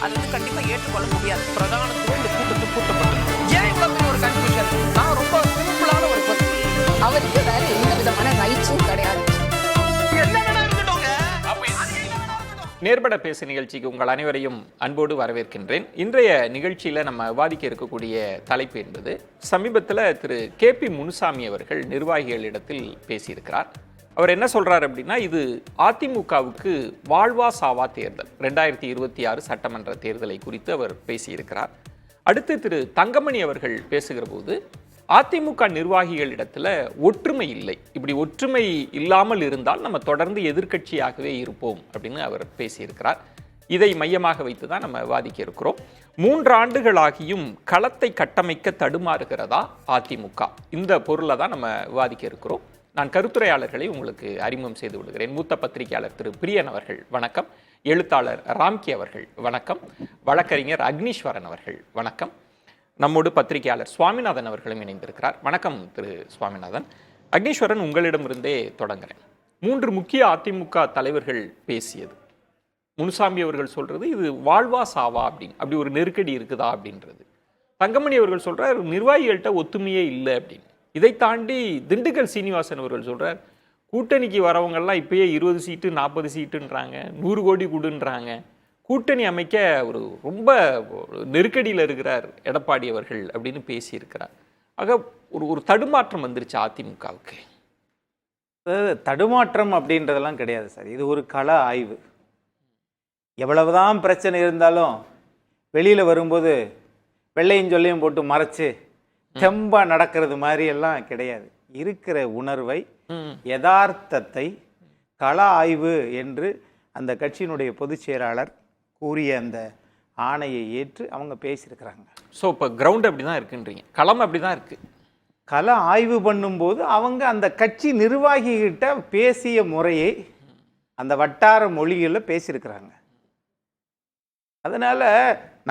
அது வந்து கண்டிப்பா ஏற்றுக்கொள்ள முடியாது. பிரதானத்துவம் இந்த கூட்டத்தை கூட்டப்பட்டது. ஏன் இவ்வளவு பெரிய ஒரு கன்ஃபியூஷன்? நான் ரொம்ப சிம்பிளான ஒரு பர்சன். அவருக்கு வேற எந்த விதமான ரைட்ஸும் கிடையாது. என்ன வேணா இருக்கட்டும்ங்க. நேர்பட பேசு நிகழ்ச்சிக்கு உங்கள் அனைவரையும் அன்போடு வரவேற்கின்றேன். இன்றைய நிகழ்ச்சியில் நம்ம விவாதிக்க இருக்கக்கூடிய தலைப்பு என்பது சமீபத்தில் திரு KP முனுசாமி அவர்கள் நிர்வாகிகளிடத்தில் பேசியிருக்கிறார். அவர் என்ன சொல்றார் அப்படின்னா, இது அதிமுகவுக்கு வாழ்வா சாவா தேர்தல் 2026 சட்டமன்ற தேர்தலை குறித்து அவர் பேசியிருக்கிறார். அடுத்து திரு தங்கமணி அவர்கள் பேசுகிற போது அதிமுக நிர்வாகிகளிடத்துல ஒற்றுமை இல்லை, இப்படி ஒற்றுமை இல்லாமல் இருந்தால் நம்ம தொடர்ந்து எதிர்க்கட்சியாகவே இருப்போம் அப்படின்னு அவர் பேசியிருக்கிறார். இதை மையமாக வைத்து தான் நம்ம விவாதிக்க இருக்கிறோம். 3 ஆண்டுகளாகியும் களத்தை கட்டமைக்க தடுமாறுகிறதா அதிமுக, இந்த பொருளை தான் நம்ம விவாதிக்க இருக்கிறோம். நான் கருத்துரையாளர்களை உங்களுக்கு அறிமுகம் செய்து விடுகிறேன். மூத்த பத்திரிகையாளர் திரு பிரியன் அவர்கள் வணக்கம். எழுத்தாளர் ராம்கி அவர்கள் வணக்கம். வழக்கறிஞர் அக்னீஸ்வரன் அவர்கள் வணக்கம். நம்மோடு பத்திரிகையாளர் சுவாமிநாதன் அவர்களும் இணைந்திருக்கிறார். வணக்கம் திரு சுவாமிநாதன். அக்னீஸ்வரன், உங்களிடமிருந்தே தொடங்குறேன். 3 முக்கிய அதிமுக தலைவர்கள் பேசியது. முனுசாமி அவர்கள் சொல்றது இது வாழ்வா சாவா அப்படின்னு, அப்படி ஒரு நெருக்கடி இருக்குதா அப்படின்றது. தங்கமணி அவர்கள் சொல்றார் நிர்வாகிகள்கிட்ட ஒத்துமையே இல்லை அப்படின்னு. இதை தாண்டி திண்டுக்கல் சீனிவாசன் அவர்கள் சொல்றார் கூட்டணிக்கு வரவங்கெல்லாம் இப்பயே 20 சீட்டு 40 சீட்டுன்றாங்க, 100 கோடி கொடுன்றாங்க. கூட்டணி அமைக்க ஒரு ரொம்ப நெருக்கடியில் இருக்கிறார் எடப்பாடி அவர்கள் அப்படின்னு பேசியிருக்கிறார். ஆக ஒரு தடுமாற்றம் வந்துருச்சு அதிமுகவுக்கு. தடுமாற்றம் அப்படின்றதெல்லாம் கிடையாது சார். இது ஒரு கள ஆய்வு. எவ்வளவுதான் பிரச்சனை இருந்தாலும் வெளியில் வரும்போது வெள்ளையும் சொல்லையும் போட்டு மறைச்சு தெம்பா நடக்கிறது மாதிரி எல்லாம் கிடையாது. இருக்கிற உணர்வை, யதார்த்தத்தை கள ஆய்வு என்று அந்த கட்சியினுடைய பொதுச் செயலாளர் கூறிய அந்த ஆணையை ஏற்று அவங்க பேசியிருக்கிறாங்க. ஸோ இப்போ கிரவுண்ட் அப்படி தான் இருக்குன்றீங்க, களம் அப்படி தான் இருக்கு. கள ஆய்வு பண்ணும்போது அவங்க அந்த கட்சி நிர்வாகிகிட்ட பேசிய முறையை அந்த வட்டார மொழிகளில் பேசியிருக்கிறாங்க. அதனால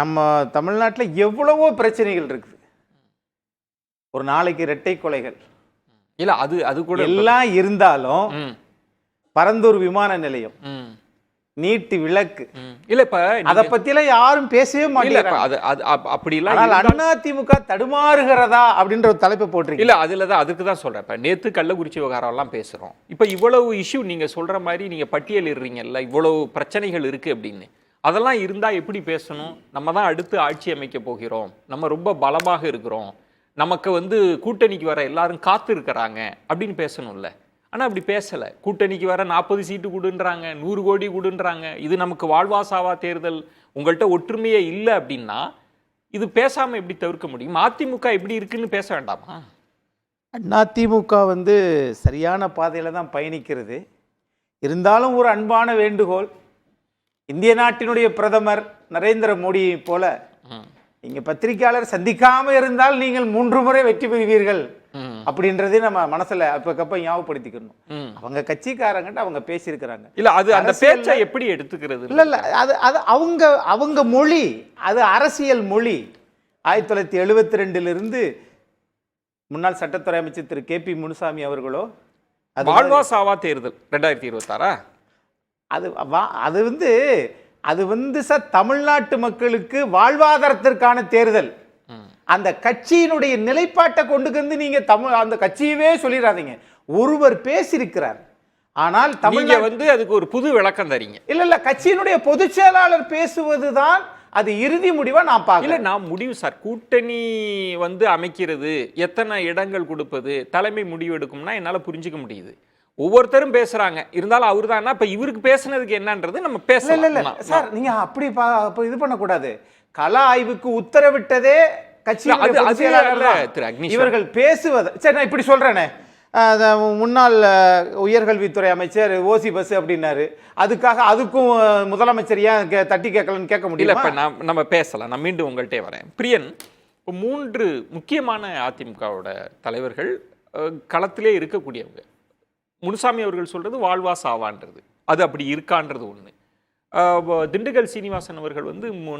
நம்ம தமிழ்நாட்டில் எவ்வளவோ பிரச்சனைகள் இருக்குது. ஒரு நாளைக்கு இரட்டை கொலைகள் இல்ல, அது கூட எல்லாம் இருந்தாலும் பரந்தூர் விமான நிலையம், நீட்டு விளக்கு இல்ல, இப்ப அத பத்திலாம் யாரும் பேசவே மாட்டேங்கிறாங்க. அப்படி அதிமுக தடுமாறுகிறதா அப்படின்ற ஒரு தலைப்பை போட்டிருக்கீங்க. இல்ல, அதுலதான் அதுக்கு தான் சொல்றேன். இப்ப நேத்து கள்ளக்குறிச்சி விவகாரம் எல்லாம் பேசுறோம். இப்ப இவ்வளவு இஷ்யூ நீங்க சொல்ற மாதிரி நீங்க பட்டியலிடுறீங்கல்ல, இவ்வளவு பிரச்சனைகள் இருக்கு அப்படின்னு. அதெல்லாம் இருந்தா எப்படி பேசணும்? நம்ம தான் அடுத்து ஆட்சி அமைக்க போகிறோம், நம்ம ரொம்ப பலமாக இருக்கிறோம், நமக்கு கூட்டணிக்கு வர எல்லாரும் காத்து இருக்கிறாங்க அப்படின்னு பேசணும்ல. ஆனா அப்படி பேசல. கூட்டணிக்கு வர 40 சீட்டு கொடுன்றாங்க, 100 கோடி கொடுன்றாங்க. இது நமக்கு வாழ்வா சாவா தேர்தல், உங்கள்கிட்ட ஒற்றுமையே இல்லை அப்படின்னா இது பேசாம எப்படி தவிர்க்க முடியும்? அதிமுக எப்படி இருக்குன்னு பேச வேண்டாமா? அதிமுக சரியான பாதையில தான் பயணிக்கிறது. இருந்தாலும் ஒரு அன்பான வேண்டுகோள், இந்திய நாட்டினுடைய பிரதமர் நரேந்திர மோடியை போல நீங்க பத்திரிகையாளர் சந்திக்காம இருந்தால் நீங்கள் 3 முறை வெற்றி பெறுவீர்கள் அப்படின்றதே நம்ம மனசுல அப்பக்கப்ப ஞாபகப்படுத்திக்கணும். அவங்க கட்சிக்காரங்கிட்ட அவங்க பேசியிருக்கிறாங்க. இல்ல, அது அந்த பேச்சை எப்படி எடுத்துக்கிறது? இல்ல அது அவங்க மொழி, அது அரசியல் மொழி. 1972 முன்னாள் சட்டத்துறை அமைச்சர் திரு KP முனுசாமி அவர்களோ வாழ்வா சாவா தேர்தல் 2026 அது சார் தமிழ்நாட்டு மக்களுக்கு வாழ்வாதாரத்திற்கான தேர்தல். அந்த கட்சியினுடைய நிலைப்பாட்டை கொண்டு வந்து நீங்க அந்த கட்சியவே சொல்லிடாதீங்க. ஒருவர் பேசியிருக்கிறார், ஆனால் தமிழ்ல அதுக்கு ஒரு புது விளக்கம் தரீங்க. இல்ல கட்சியினுடைய பொதுச் செயலாளர் பேசுவதுதான் அது இறுதி முடிவா நான் பார்க்கல. நான் முடிவு சார், கூட்டணி அமைக்கிறது, எத்தனை இடங்கள் கொடுப்பது, தலைமை முடிவு எடுக்கும்னா என்னால புரிஞ்சுக்க முடியுது. ஒவ்வொருத்தரும் பேசுறாங்க, இருந்தாலும் அவரு தான். இப்ப இவருக்கு பேசுனதுக்கு என்னன்றது நம்ம பேசலாம் சார். நீங்க அப்படி இது பண்ணக்கூடாது. கள ஆய்வுக்கு உத்தரவிட்டதே கட்சி. இவர்கள் பேசுவது சரி. நான் இப்படி சொல்றேனே, முன்னாள் உயர்கல்வித்துறை அமைச்சர் ஓசி பஸ் அப்படின்னாரு, அதுக்கும் முதலமைச்சர் ஏன் தட்டி கேட்கலன்னு கேட்க முடியல. இப்ப நம்ம பேசலாம். நான் மீண்டும் உங்கள்கிட்ட வரேன். பிரியன், இப்போ 3 முக்கியமான அதிமுகவோட தலைவர்கள் களத்திலே இருக்கக்கூடியவங்க. முனுசாமி அவர்கள் சொல்றது வாழ்வா சாவான்றது, அது அப்படி இருக்கான்றது ஒண்ணு. திண்டுக்கல் சீனிவாசன் அவர்கள்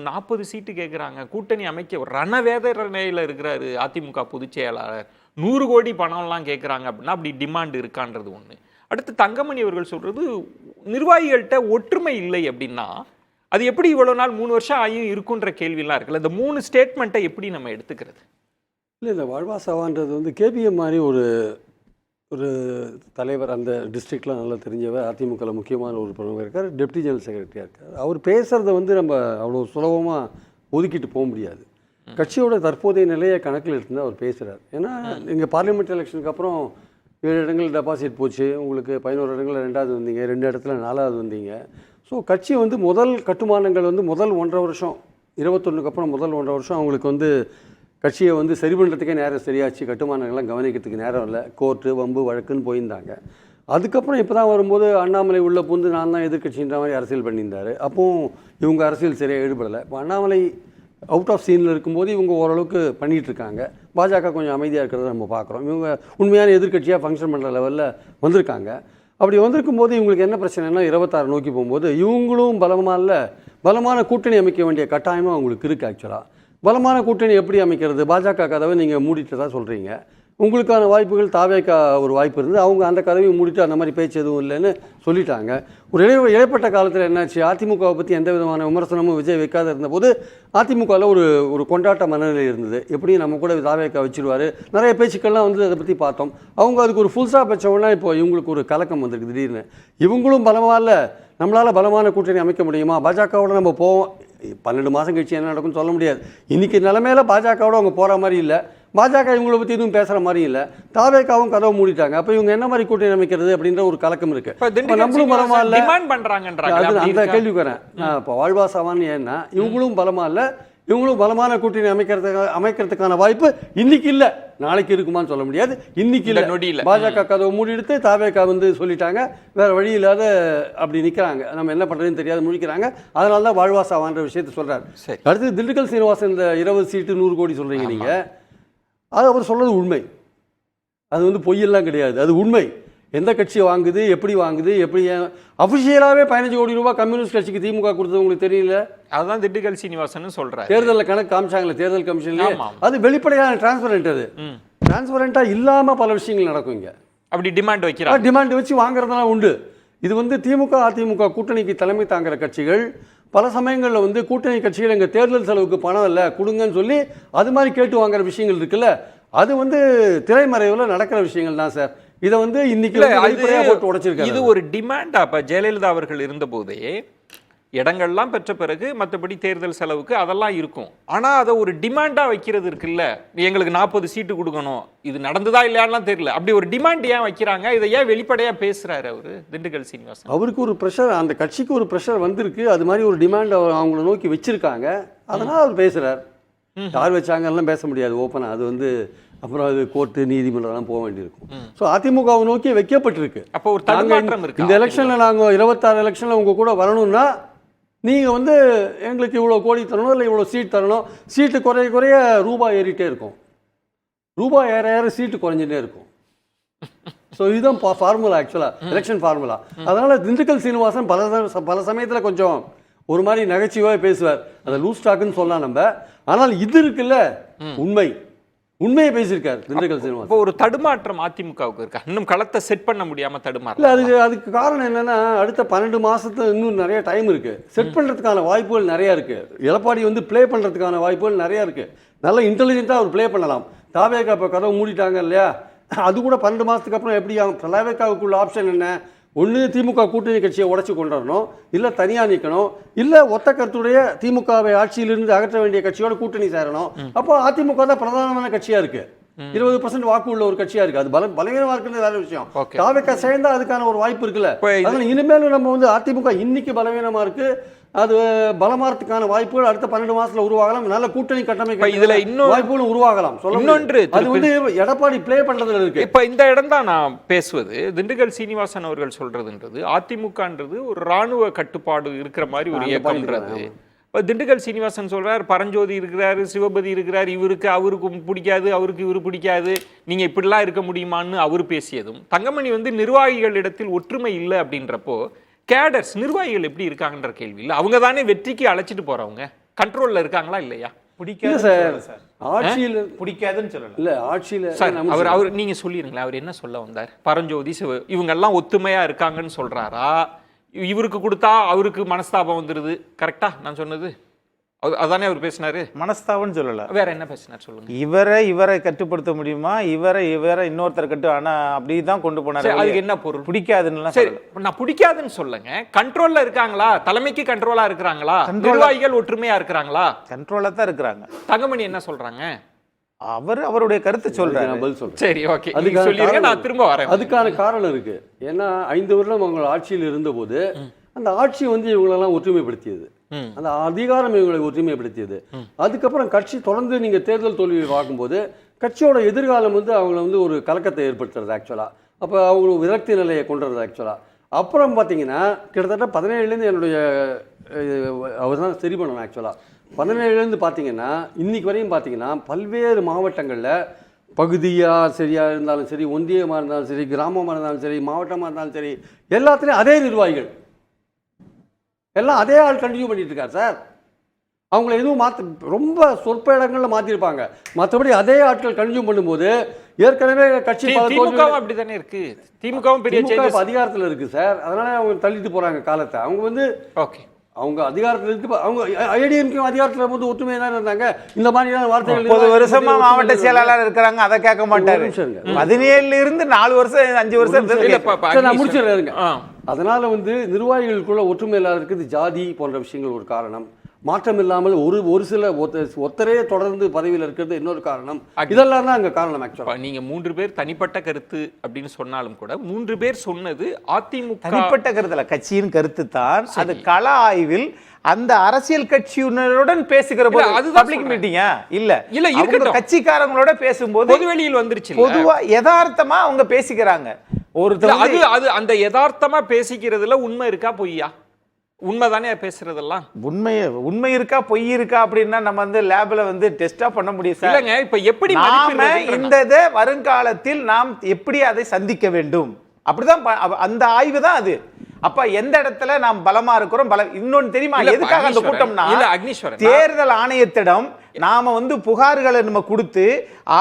40 சீட்டு கேட்குறாங்க, கூட்டணி அமைக்க ரணவேதனையில் இருக்கிறாரு அதிமுக பொதுச் செயலாளர், 100 கோடி பணம்லாம் கேட்குறாங்க அப்படின்னா அப்படி டிமாண்ட் இருக்கான்றது ஒன்று. அடுத்து தங்கமணி அவர்கள் சொல்றது நிர்வாகிகள்கிட்ட ஒற்றுமை இல்லை அப்படின்னா அது எப்படி இவ்வளவு நாள் 3 வருஷம் ஆகியும் இருக்குன்ற கேள்வியெல்லாம் இருக்குல்ல. இந்த 3 ஸ்டேட்மெண்ட்டை எப்படி நம்ம எடுத்துக்கிறது? இல்லை, இந்த வாழ்வா சாவான்றது வந்து கேபிஎம் மாதிரி ஒரு தலைவர் அந்த டிஸ்ட்ரிக்ட்லாம் நல்லா தெரிஞ்சவர், அதிமுகவில் முக்கியமான ஒரு பிரமுகர் இருக்கார், டெப்டி ஜெனரல் செக்ரட்டரியாக இருக்கார். அவர் பேசுகிறத வந்து நம்ம அவ்வளோ சுலபமாக ஒதுக்கிட்டு போக முடியாது. கட்சியோட தற்போதைய நிலையை கணக்கில் எடுத்து அவர் பேசுகிறார். ஏன்னா இங்கே பார்லிமெண்ட் எலெக்ஷனுக்கு அப்புறம் 7 இடங்கள் டெபாசிட் போச்சு, உங்களுக்கு 11 இடங்களில் 2வது வந்தீங்க, 2 இடத்துல 4வது வந்தீங்க. ஸோ கட்சி வந்து முதல் கட்டுமானங்கள் வந்து முதல் 1.5 வருஷம் 21க்கு அப்புறம் முதல் 1.5 வருஷம் அவங்களுக்கு வந்து கட்சியை வந்து சரி பண்ணுறதுக்கே நேரம் சரியாச்சு, கட்டுமானங்கள்லாம் கவனிக்கிறதுக்கு நேரம் இல்லை, கோர்ட்டு வம்பு வழக்குன்னு போயிருந்தாங்க. அதுக்கப்புறம் இப்போ தான் வரும்போது அண்ணாமலை உள்ள புந்து நான் தான் எதிர்கட்சின்ற மாதிரி அரசியல் பண்ணியிருந்தார். அப்போவும் இவங்க அரசியல் சரியாக ஈடுபடலை. இப்போ அண்ணாமலை அவுட் ஆஃப் சீனில் இருக்கும்போது இவங்க ஓரளவுக்கு பண்ணிகிட்ருக்காங்க. பாஜக கொஞ்சம் அமைதியாக இருக்கிறத நம்ம பார்க்குறோம். இவங்க உண்மையான எதிர்கட்சியாக ஃபங்க்ஷன் பண்ணுற லெவலில் வந்திருக்காங்க. அப்படி வந்திருக்கும் போது இவங்களுக்கு என்ன பிரச்சனைனா 26 நோக்கி போகும்போது இவங்களும் பலமாக இல்லை, பலமான கூட்டணி அமைக்க வேண்டிய கட்டாயமாக அவங்களுக்கு இருக்குது. ஆக்சுவலாக பலமான கூட்டணி எப்படி அமைக்கிறது? பாஜக கதவை நீங்கள் மூடிட்டு தான் சொல்கிறீங்க. உங்களுக்கான வாய்ப்புகள் தாவேக்கா ஒரு வாய்ப்பு இருந்து அவங்க அந்த கதவையும் மூடிட்டு அந்த மாதிரி பேச்சு எதுவும் இல்லைன்னு சொல்லிட்டாங்க. ஒரு இடைப்பட்ட காலத்தில் என்னாச்சு, அதிமுகவை பற்றி எந்த விதமான விமர்சனமும் விஜய் வைக்காத இருந்தபோது அதிமுகவில் ஒரு கொண்டாட்ட மனநிலை இருந்தது. எப்படியும் நம்ம கூட தாவேக்கா வச்சிருவார், நிறைய பேச்சுக்கள்லாம் வந்து அதை பற்றி பார்த்தோம். அவங்க அதுக்கு ஒரு ஃபுல் ஸ்டாப் வச்சோன்னா இப்போ இவங்களுக்கு ஒரு கலக்கம் வந்திருக்கு திடீர்னு. இவங்களும் பலமாக இல்லை, நம்மளால் பலமான கூட்டணி அமைக்க முடியுமா, பாஜகவோட நம்ம போவோம், 12 மாதம் கழிச்சு என்ன நடக்கும்னு சொல்ல முடியாது. இன்றைக்கி நிலைமையில பாஜகவோட அவங்க போகிற மாதிரி இல்லை, பாஜக இவங்களை பற்றி எதுவும் பேசுகிற மாதிரி இல்லை, தாவேக்காவும் கதவை மூடிட்டாங்க. அப்போ இவங்க என்ன மாதிரி கூட்டணி அமைக்கிறது அப்படின்ற ஒரு கலக்கம் இருக்குது. நம்மளும் பலமாக இல்லை, அந்த கேள்விக்கு வரேன். இப்போ வாழ்வா சாவான்னு ஏன்னா இவங்களும் பலமாக இல்லை, இவங்களும் பலமான கூட்டணி அமைக்கிறதுக்கான வாய்ப்பு இன்னைக்கு இல்லை, நாளைக்கு இருக்குமான்னு சொல்ல முடியாது. இன்னைக்கு இல்லை, பாஜக கதவை மூடி எடுத்து தாவேக்கா வந்து சொல்லிட்டாங்க, வேற வழி இல்லாத அப்படி நிற்கிறாங்க, நம்ம என்ன பண்ணுறதுன்னு தெரியாது முழிக்கிறாங்க. அதனால தான் வாழ்வா சாவான்ற விஷயத்தை சொல்கிறார். அடுத்து திண்டுக்கல் சீனிவாசன் இந்த 20 சீட்டு 100 கோடி சொல்கிறீங்க நீங்கள், அது அவர் சொல்கிறது உண்மை, அது வந்து பொய்யெல்லாம் கிடையாது, அது உண்மை. எந்த கட்சி வாங்குது, எப்படி வாங்குது, எப்படி அஃபிஷியலாகவே 15 கோடி ரூபாய் கம்யூனிஸ்ட் கட்சிக்கு திமுக கொடுத்தது உங்களுக்கு தெரியல? அதுதான் திண்டுக்கல் சீனிவாசன் சொல்கிறார். தேர்தலில் கணக்கு காமிச்சாங்களே தேர்தல் கமிஷன்லேயே, அது வெளிப்படையான டிரான்ஸ்பரண்ட். அது டிரான்ஸ்பரண்ட்டாக இல்லாமல் பல விஷயங்கள் நடக்கும் இங்கே. அப்படி டிமாண்ட் வைக்கிறாங்க, டிமாண்ட் வச்சு வாங்குறதுலாம் உண்டு. இது வந்து திமுக அதிமுக கூட்டணிக்கு தலைமை தாங்குற கட்சிகள் பல சமயங்களில் வந்து கூட்டணி கட்சிகள் எங்கள் தேர்தல் செலவுக்கு பணம் இல்லை கொடுங்கன்னு சொல்லி அது மாதிரி கேட்டு வாங்குற விஷயங்கள் இருக்குல்ல, அது வந்து திரைமறைவில் நடக்கிற விஷயங்கள் தான் சார். இதை வந்து இன்னைக்கு போட்டு உடைச்சிருக்காங்க. இது ஒரு டிமாண்டா? இப்போ ஜெயலலிதா அவர்கள் இருந்தபோதே இடங்கள்லாம் பெற்ற பிறகு மற்றபடி தேர்தல் செலவுக்கு அதெல்லாம் இருக்கும். ஆனால் அதை ஒரு டிமாண்டா வைக்கிறது இருக்குல்ல, எங்களுக்கு 40 சீட்டு கொடுக்கணும், இது நடந்ததா இல்லையான்லாம் தெரியல, அப்படி ஒரு டிமாண்ட் ஏன் வைக்கிறாங்க? இதை ஏன் வெளிப்படையாக பேசுறாரு அவரு திண்டுக்கல் சீனிவாசன்? அவருக்கு ஒரு ப்ரெஷர், அந்த கட்சிக்கு ஒரு ப்ரெஷர் வந்திருக்கு, அது மாதிரி ஒரு டிமாண்ட் அவங்கள நோக்கி வச்சிருக்காங்க, அதனால் அவர் பேசுறார். யார் வச்சாங்கலாம் பேச முடியாது ஓப்பனாக, அது வந்து அப்புறம் அது கோர்ட்டு நீதிமன்றம்லாம் போக வேண்டியிருக்கும். ஸோ அதிமுகவை நோக்கி வைக்கப்பட்டிருக்கு. அப்போ ஒரு தடுமாற்றம் இருக்கு. இந்த எலெக்ஷனில் நாங்கள் 26 எலெக்ஷனில் உங்கள் கூட வரணும்னா நீங்கள் வந்து எங்களுக்கு இவ்வளோ கோடி தரணும், இல்லை இவ்வளோ சீட் தரணும். சீட்டு குறைய ரூபாய் ஏறிட்டே இருக்கும், ரூபாய் ஏற சீட்டு குறைஞ்சிட்டே இருக்கும். ஸோ இதுதான் ஃபார்முலா, ஆக்சுவலாக எலெக்ஷன் ஃபார்முலா. அதனால் திண்டுக்கல் சீனிவாசன் பல சமயத்தில் கொஞ்சம் ஒரு மாதிரி நகைச்சுவாக பேசுவார், அதை லூஸ் டாக்குன்னு சொல்லலாம் நம்ம. ஆனால் இது இருக்குல்ல உண்மையை பேசியிருக்காரு திண்டுக்கல் சீனிவாசன். இப்போ ஒரு தடுமாற்றம் அதிமுகவுக்கு இருக்கா? இன்னும் களத்தை செட் பண்ண முடியாமல் தடுமாறல. அதுக்கு காரணம் என்னன்னா, அடுத்த 12 மாசத்துல இன்னும் நிறைய டைம் இருக்கு, செட் பண்றதுக்கான வாய்ப்புகள் நிறைய இருக்கு. எடப்பாடி வந்து பிளே பண்றதுக்கான வாய்ப்புகள் நிறைய இருக்கு, நல்ல இன்டெலிஜென்ட்டா அவர் பிளே பண்ணலாம். தாவேக்கா இப்போ கதவை மூடிட்டாங்க இல்லையா, அது கூட 12 மாசத்துக்கு அப்புறம் எப்படி தாவேக்காவுக்குள்ள ஆப்ஷன் என்ன? ஒன்று திமுக கூட்டணி கட்சியை உடச்சி கொண்டு வரணும், இல்லை தனியாக நிற்கணும், இல்லை ஒத்த கருத்துடைய திமுகவை ஆட்சியிலிருந்து அகற்ற வேண்டிய கட்சியோட கூட்டணி சேரணும். அப்போ அதிமுக தான் பிரதானமான கட்சியாக இருக்கு, 20% வாக்கு உள்ள ஒரு கட்சியாக இருக்கு. அது பலவீனமாக இருக்குன்னு வேற விஷயம். தாவேக்கா சேர்ந்தா அதுக்கான ஒரு வாய்ப்பு இருக்குல்ல. அதனால இனிமேலும் நம்ம வந்து அதிமுக இன்னைக்கு பலவீனமாக இருக்கு, அது பலமாறதுக்கான வாய்ப்புகள் அடுத்த 12 மாசத்துல உருவாகலாம். நல்ல கூட்டணி கட்டமைப்பு இதுல இன்னும் வாய்ப்புகளும் உருவாகலாம். இன்னொன்று அது வந்து எடப்பாடி பிளே பண்றதுல இருக்கு. இப்ப இந்த இடம் தான் நான் பேசுவது. திண்டுக்கல் சீனிவாசன் அவர்கள் சொல்றதுன்றது அதிமுகன்றது ஒரு ராணுவ கட்டுப்பாடு இருக்கிற மாதிரி ஒரு இயக்கம்ன்றது. திண்டுக்கல் சீனிவாசன் சொல்றார், பரஞ்சோதி இருக்கிறாரு, சிவபதி இருக்கிறார், இவருக்கு அவருக்கு பிடிக்காது, அவருக்கு இவரு பிடிக்காது, நீங்க இப்படிலாம் இருக்க முடியுமான்னு அவர் பேசியதும், தங்கமணி வந்து நிர்வாகிகளிடத்தில் ஒற்றுமை இல்லை அப்படின்றப்போ கேடர்ஸ் நிர்வாகிகள் எப்படி இருக்காங்கன்ற கேள்வி இல்லை. அவங்க தானே வெற்றிக்கு அழைச்சிட்டு போறவங்க, கண்ட்ரோல்ல இருக்காங்களா இல்லையா? பிடிக்காது சார், ஆட்சியில் பிடிக்காதுன்னு சொல்லல. இல்ல ஆட்சியில அவர் நீங்க சொல்லிருங்களேன், அவர் என்ன சொல்ல வந்தார்? பரஞ்சோதி இவங்க எல்லாம் ஒத்துமையா இருக்காங்கன்னு சொல்றாரா, இவருக்கு கொடுத்தா அவருக்கு மனஸ்தாபம் வந்துருது. கரெக்டா நான் சொன்னது? அதானே அவர் பேசினாரு. மனஸ்தாபம்னு சொல்லல, வேற என்ன பேசினார் சொல்லுங்க. இவரை கட்டுப்படுத்த முடியுமா, இவரை இன்னொருத்தர் ஆனா அப்படிதான் கொண்டு போனாரு. அதுக்கு என்ன பொருள்? பிடிக்காதுன்னு. சரி, நான் பிடிக்காதுன்னு சொல்லுங்க. கண்ட்ரோல்ல இருக்காங்களா? தலைமைக்கு கண்ட்ரோலா இருக்கிறாங்களா? நிர்வாகிகள் ஒற்றுமையா இருக்கிறாங்களா? கண்ட்ரோலா தான் இருக்கிறாங்க. தங்கமணி என்ன சொல்றாங்க? அவருடைய கருத்து சொல்றாரு. சரி, ஓகே, சொல்லிருங்க, நான் திரும்ப வரேன். அதுக்கான காரணம் இருக்கு. ஏன்னா 5 வருடம் அவங்க ஆட்சியில் இருந்தபோது அந்த ஆட்சி வந்து இவங்களெல்லாம் ஒற்றுமைப்படுத்தியது, அந்த அதிகாரம் இவங்களை ஒற்றுமைப்படுத்தியது. அதுக்கப்புறம் கட்சி தொடர்ந்து நீங்க தேர்தல் தோல்வியை பார்க்கும்போது கட்சியோட எதிர்காலம் வந்து அவங்கள வந்து ஒரு கலக்கத்தை ஏற்படுத்துறது ஆக்சுவலா. அப்போ அவங்க விரக்தி நிலையை கொண்டுறது ஆக்சுவலா. அப்புறம் பார்த்தீங்கன்னா கிட்டத்தட்ட 17லேருந்து என்னுடைய அவர் தான் சரி பண்ணணும் ஆக்சுவலா. 17லேருந்து பார்த்தீங்கன்னா இன்னைக்கு வரையும் பார்த்தீங்கன்னா பல்வேறு மாவட்டங்களில் பகுதியாக சரியாக இருந்தாலும் சரி, ஒன்றியமாக இருந்தாலும் சரி, கிராமமாக இருந்தாலும் சரி, மாவட்டமாக இருந்தாலும் சரி, எல்லாத்துலேயும் அதே நிர்வாகிகள் எல்லாம் அதே ஆள் கண்டினியூ பண்ணிட்டு இருக்கார் சார். அவங்கள எதுவும் ரொம்ப சொற்ப இடங்களில் மாற்றிருப்பாங்க, மற்றபடி அதே ஆட்கள் கண்டினியூ பண்ணும்போது ஏற்கனவே கட்சி அப்படித்தானே இருக்கு. திமுகவும் பெரிய அதிகாரத்தில் இருக்கு சார், அதனால அவங்க தள்ளிட்டு போறாங்க காலத்தை. அவங்க வந்து ஓகே, அவங்க அதிகாரத்தில் இருக்கு, அவங்க ஐடிஎம்கே அதிகாரத்தில் வந்து ஒற்றுமையாக தான் இருந்தாங்க. இந்த மாதிரியான வார்த்தைகள் 30 வருஷமா மாவட்ட செயலாளர் இருக்கிறாங்க, அதை கேட்க மாட்டாரு. 17ல இருந்து 4 வருஷம் 5 வருஷம் நான் முடிச்சிடுறேங்க. அதனால வந்து நிர்வாகிகளுக்குள்ள ஒற்றுமை இல்லாத இருக்குது ஜாதி போன்ற விஷயங்கள் ஒரு காரணம். மாற்றம் இல்லாமல் ஒரு சில ஒத்தரே தொடர்ந்து பதவியில் இருக்கிறது இன்னொரு காரணம். இதெல்லாம் தான் அங்க காரணம். ஆக்சுவலா நீங்க 3 பேர் தனிப்பட்ட கருத்து அப்படின்னு சொன்னாலும் கூட 3 பேர் சொன்னது அதிமுக தனிப்பட்ட கருத்துல கட்சியின் கருத்து தான். அது கள ஆய்வில் அந்த அரசியல் கட்சியினருடன் பேசுகிற போது அது பப்ளிக் மீட்டிங்கா இல்ல இருக்கட்டும், கட்சிக்காரங்களோட பேசும்போது பொதுவெளியில் வந்துருச்சு. பொதுவா யதார்த்தமா அவங்க பேசிக்கிறாங்க. அது அந்த யதார்த்தமா பேசிக்கிறதுல உண்மை இருக்கா பொய்யா? உண்மைதானே பேசுறதெல்லாம். உண்மை இருக்கா பொய் இருக்கா அப்படின்னா நம்ம வந்து லேப்ல வந்து டெஸ்டா பண்ண முடியும் சார். இல்லங்க, இப்ப எப்படி நாம இந்த வருங்காலத்தில் நாம் எப்படி அதை சந்திக்க வேண்டும் அப்படிதான் அந்த ஆய்வு தான் அது. அப்ப எந்த இடத்துல நாம் பலமா இருக்கிறோம், இன்னொன்னு தெரியுமா எதுக்காக அந்த கூட்டம்னா, தேர்தல் ஆணையத்திடம் நாம வந்து புகார்களை நம்ம கொடுத்து